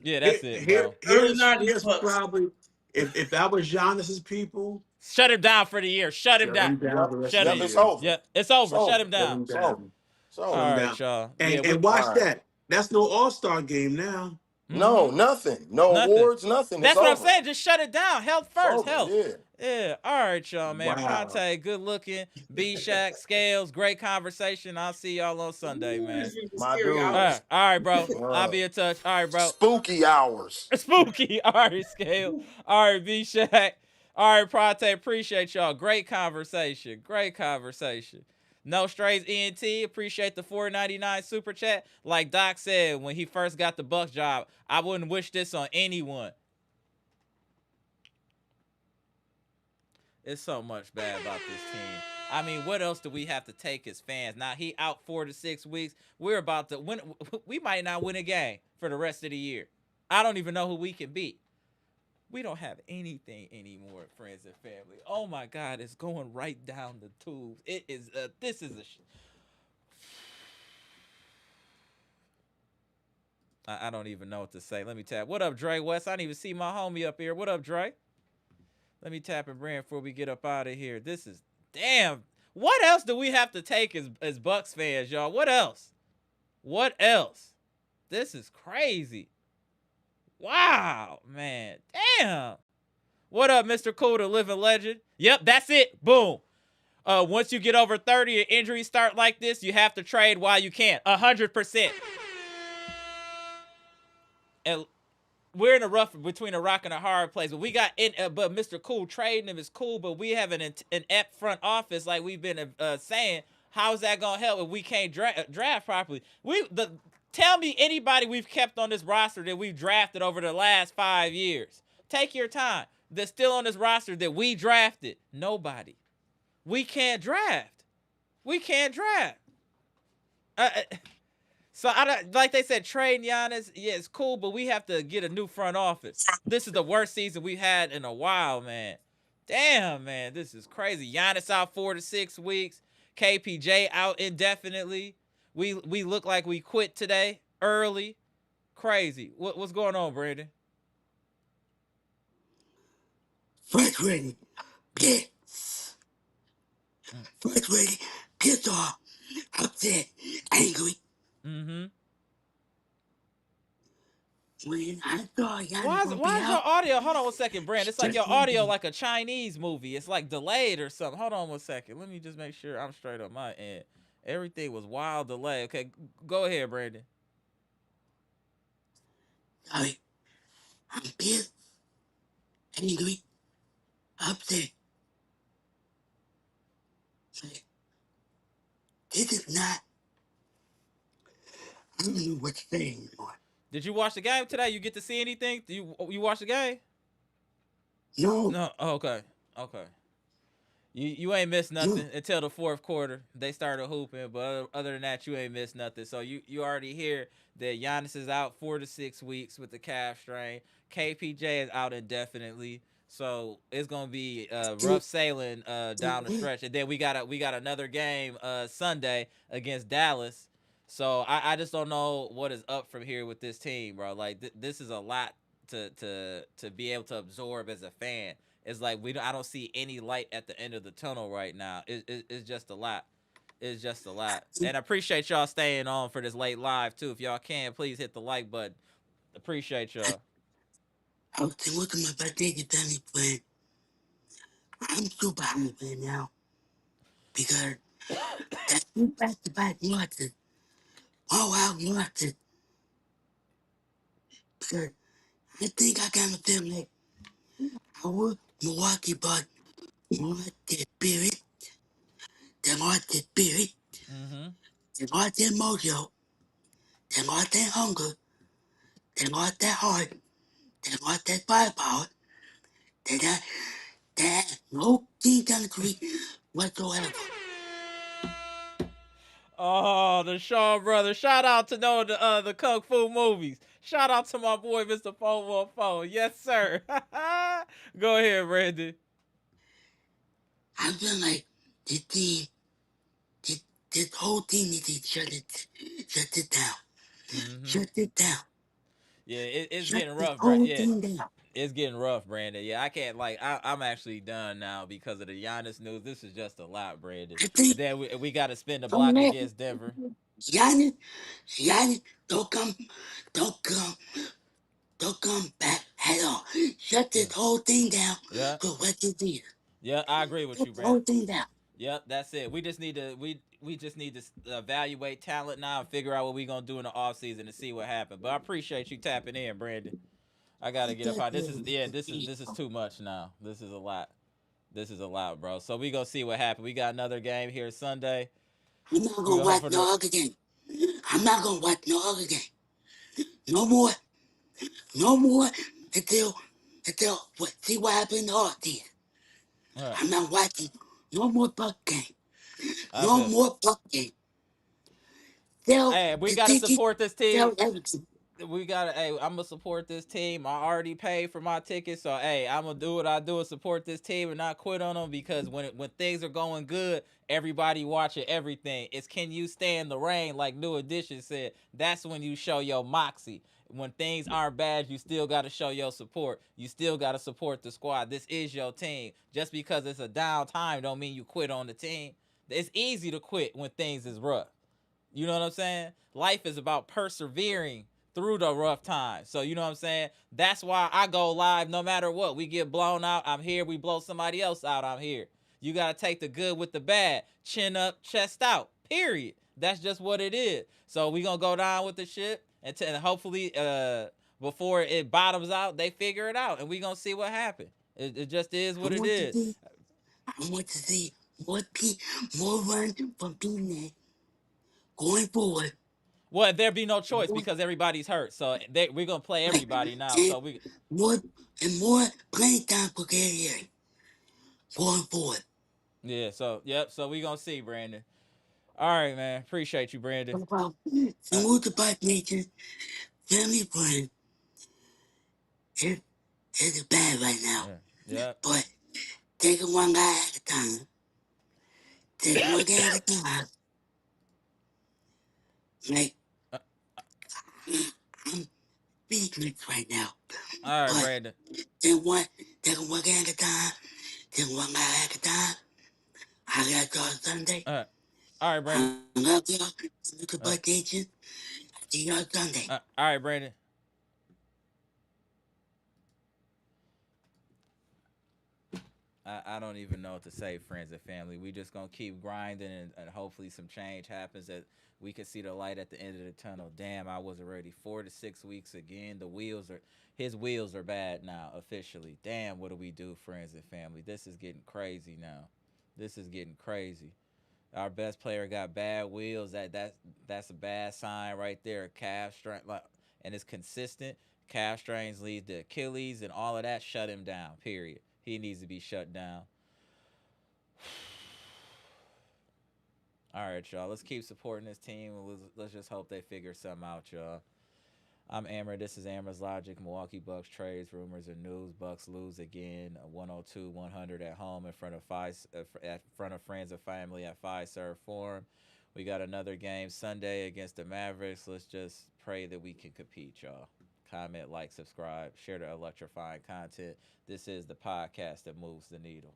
Yeah, that's it, bro. Here's probably if that was Giannis's people, Shut him down for the year. Shut him down. down the rest Shut of him. the it's year. over. Yeah, it's over. Shut him Shut down. him down. So All Shut him right, down. y'all. And Yeah, watch all right. that. That's no All-Star game now. No, nothing. No Nothing. awards, nothing. It's That's what I'm over. saying. Just shut it down. Health It's first. over. Health. Yeah. Yeah. All right, y'all, man. Wow. Ponte, good looking. Bshack, Scales, great conversation. I'll see y'all on Sunday, man. My Scary dude. hours. All right, bro. I'll be in touch. All right, bro. Spooky hours. Spooky. All right, Scale. All right, Bshack. All right, Ponte. Appreciate y'all. Great conversation. Great conversation. No Strays ENT. Appreciate the $4.99 super chat. Like Doc said when he first got the Bucks job, I wouldn't wish this on anyone. It's so much bad about this team. I mean, what else do we have to take as fans? Now he out 4 to 6 weeks. We're about to win. We might not win a game for the rest of the year. I don't even know who we can beat. We don't have anything anymore, friends and family. Oh my God, it's going right down the tubes. It is. This is a. I don't even know what to say. Let me tap. What up, Dre West? I didn't even see my homie up here. What up, Dre? Let me tap and brand before we get up out of here. This is damn. What else do we have to take as Bucks fans, y'all? What else? What else? This is crazy. Wow, man. Damn. What up, Mr. Cool, the living legend? Yep, that's it. Boom. Once you get over 30 and injuries start like this, you have to trade while you can. 100%. And we're in between a rock and a hard place. But we got but Mr. Cool, trading him is cool, but we have an inept front office like we've been saying. How is that gonna help if we can't draft properly? Tell me anybody we've kept on this roster that we've drafted over the last 5 years. Take your time. That's still on this roster that we drafted. Nobody. We can't draft. We can't draft. So like they said, trading Giannis, yeah, it's cool, but we have to get a new front office. This is the worst season we've had in a while, man. Damn, man, this is crazy. Giannis out 4 to 6 weeks. KPJ out indefinitely. We look like we quit today early. Crazy. What's going on, Brandon? Frustrated, pissed. Frustrated, pissed off, upset, angry. Mm-hmm. When I saw Giannis Why is out, your audio? Hold on 1 second, Brandon. It's like your audio like a Chinese movie. It's like delayed or something. Hold on 1 second. Let me just make sure I'm straight on my end. Everything was wild delay. Okay, go ahead, Brandon. sorry, I'm pissed, angry, upset. This is not, I don't know what to say anymore. Did you watch the game today? You get to see anything? You watch the game? No. No. Oh, okay. Okay. You ain't missed nothing until the fourth quarter. They started hooping, but other than that, you ain't missed nothing. So you already hear that Giannis is out 4 to 6 weeks with the calf strain. KPJ is out indefinitely. So it's gonna be rough sailing down the stretch. And then we got another game Sunday against Dallas. So I just don't know what is up from here with this team, bro. Like this is a lot to be able to absorb as a fan. It's like I don't see any light at the end of the tunnel right now. It's just a lot. It's just a lot. And I appreciate y'all staying on for this late live too. If y'all can, please hit the like button. Appreciate y'all. I was looking at my birthday family plan. I'm super happy right now because that's two back-to-back losses. All-out losses. Because I think I kind of feel like our Milwaukee Bucks lost their spirit. They lost their spirit. Mm-hmm. They lost their mojo. They lost their hunger. They lost their heart. They lost their firepower. They got no team chemistry whatsoever. Oh, the Shaw brothers. Shout out to knowing the Kung Fu movies. Shout out to my boy, Mr. 414. Yes, sir. Go ahead, Randy. I feel like this team, this whole team needs to shut it down. Mm-hmm. Shut it down. Yeah, it's getting rough, Brandon. Yeah. It's getting rough, Brandon. Yeah, I can't I'm actually done now because of the Giannis news. This is just a lot, Brandon. And then we got to spin the block against Denver. Giannis, don't come don't come back at all. Shut this whole thing down Yeah. for what you did. Yeah, I agree with you, Shut the Brandon. whole thing down. Yep, that's it. We just need to evaluate talent now and figure out what we're gonna do in the off season to see what happens. But I appreciate you tapping in, Brandon. I gotta get up high. This is too much now. This is a lot. This is a lot, bro. So we gonna see what happens. We got another game here Sunday. I'm not We gonna gonna hope watch for the no other game. I'm not gonna watch no other game. No more. No more until what? See what happened in the off season. I'm not watching no more Buck game. I No feel. more Buck game. Tell Hey, we the gotta ticket. support this Tell team. everything. We gotta. Hey, I'm gonna support this team. I already paid for my ticket, so hey, I'm gonna do what I do and support this team and not quit on them because when things are going good, everybody watching everything. It's can you stand the rain, like New Edition said. That's when you show your moxie. When things aren't bad, you still gotta show your support. You still gotta support the squad. This is your team. Just because it's a down time, don't mean you quit on the team. It's easy to quit when things is rough. You know what I'm saying? Life is about persevering through the rough times. So you know what I'm saying? That's why I go live no matter what. We get blown out, I'm here. We blow somebody else out, I'm here. You got to take the good with the bad. Chin up, chest out. Period. That's just what it is. So we going to go down with the shit and hopefully before it bottoms out, they figure it out and we going to see what happens. It just is I what it want to is. see. I want to see more run from Phoenix going forward. Well, there'd be no choice because everybody's hurt. So we're gonna play Right. everybody now. And So we more more playing time for Gary going forward. yeah. So yep. So we gonna see, Brandon. All right, man. Appreciate you, Brandon. What about Uh, salute the Black Nation family friend is bad right now. yep. But take it one guy at a time. Take one guy at a time. Like Uh, I'm speechless right now. all right, But Brandon. take one guy at a time. Take one guy at a time. I got y'all Sunday. All right, Brandon. I love y'all. Salute the Uh, Black Nation. See y'all Sunday. all right, Brandon. I don't even know what to say, friends and family. We just gonna keep grinding and hopefully some change happens that we can see the light at the end of the tunnel. Damn, I was already 4 to 6 weeks again. His wheels are bad now officially. Damn, what do we do, friends and family? This is getting crazy now. This is getting crazy. Our best player got bad wheels. That's a bad sign right there. Calf strain, and it's consistent. Calf strains lead to Achilles and all of that. Shut him down. Period. He needs to be shut down. All right, y'all. Let's keep supporting this team. Let's just hope they figure something out, y'all. I'm Amara. This is Amara's Logic. Milwaukee Bucks trades, rumors, and news. Bucks lose again. 102-100 at home in front of friends and family at Fiserv Forum. We got another game Sunday against the Mavericks. Let's just pray that we can compete, y'all. Comment, like, subscribe, share the electrifying content. This is the podcast that moves the needle.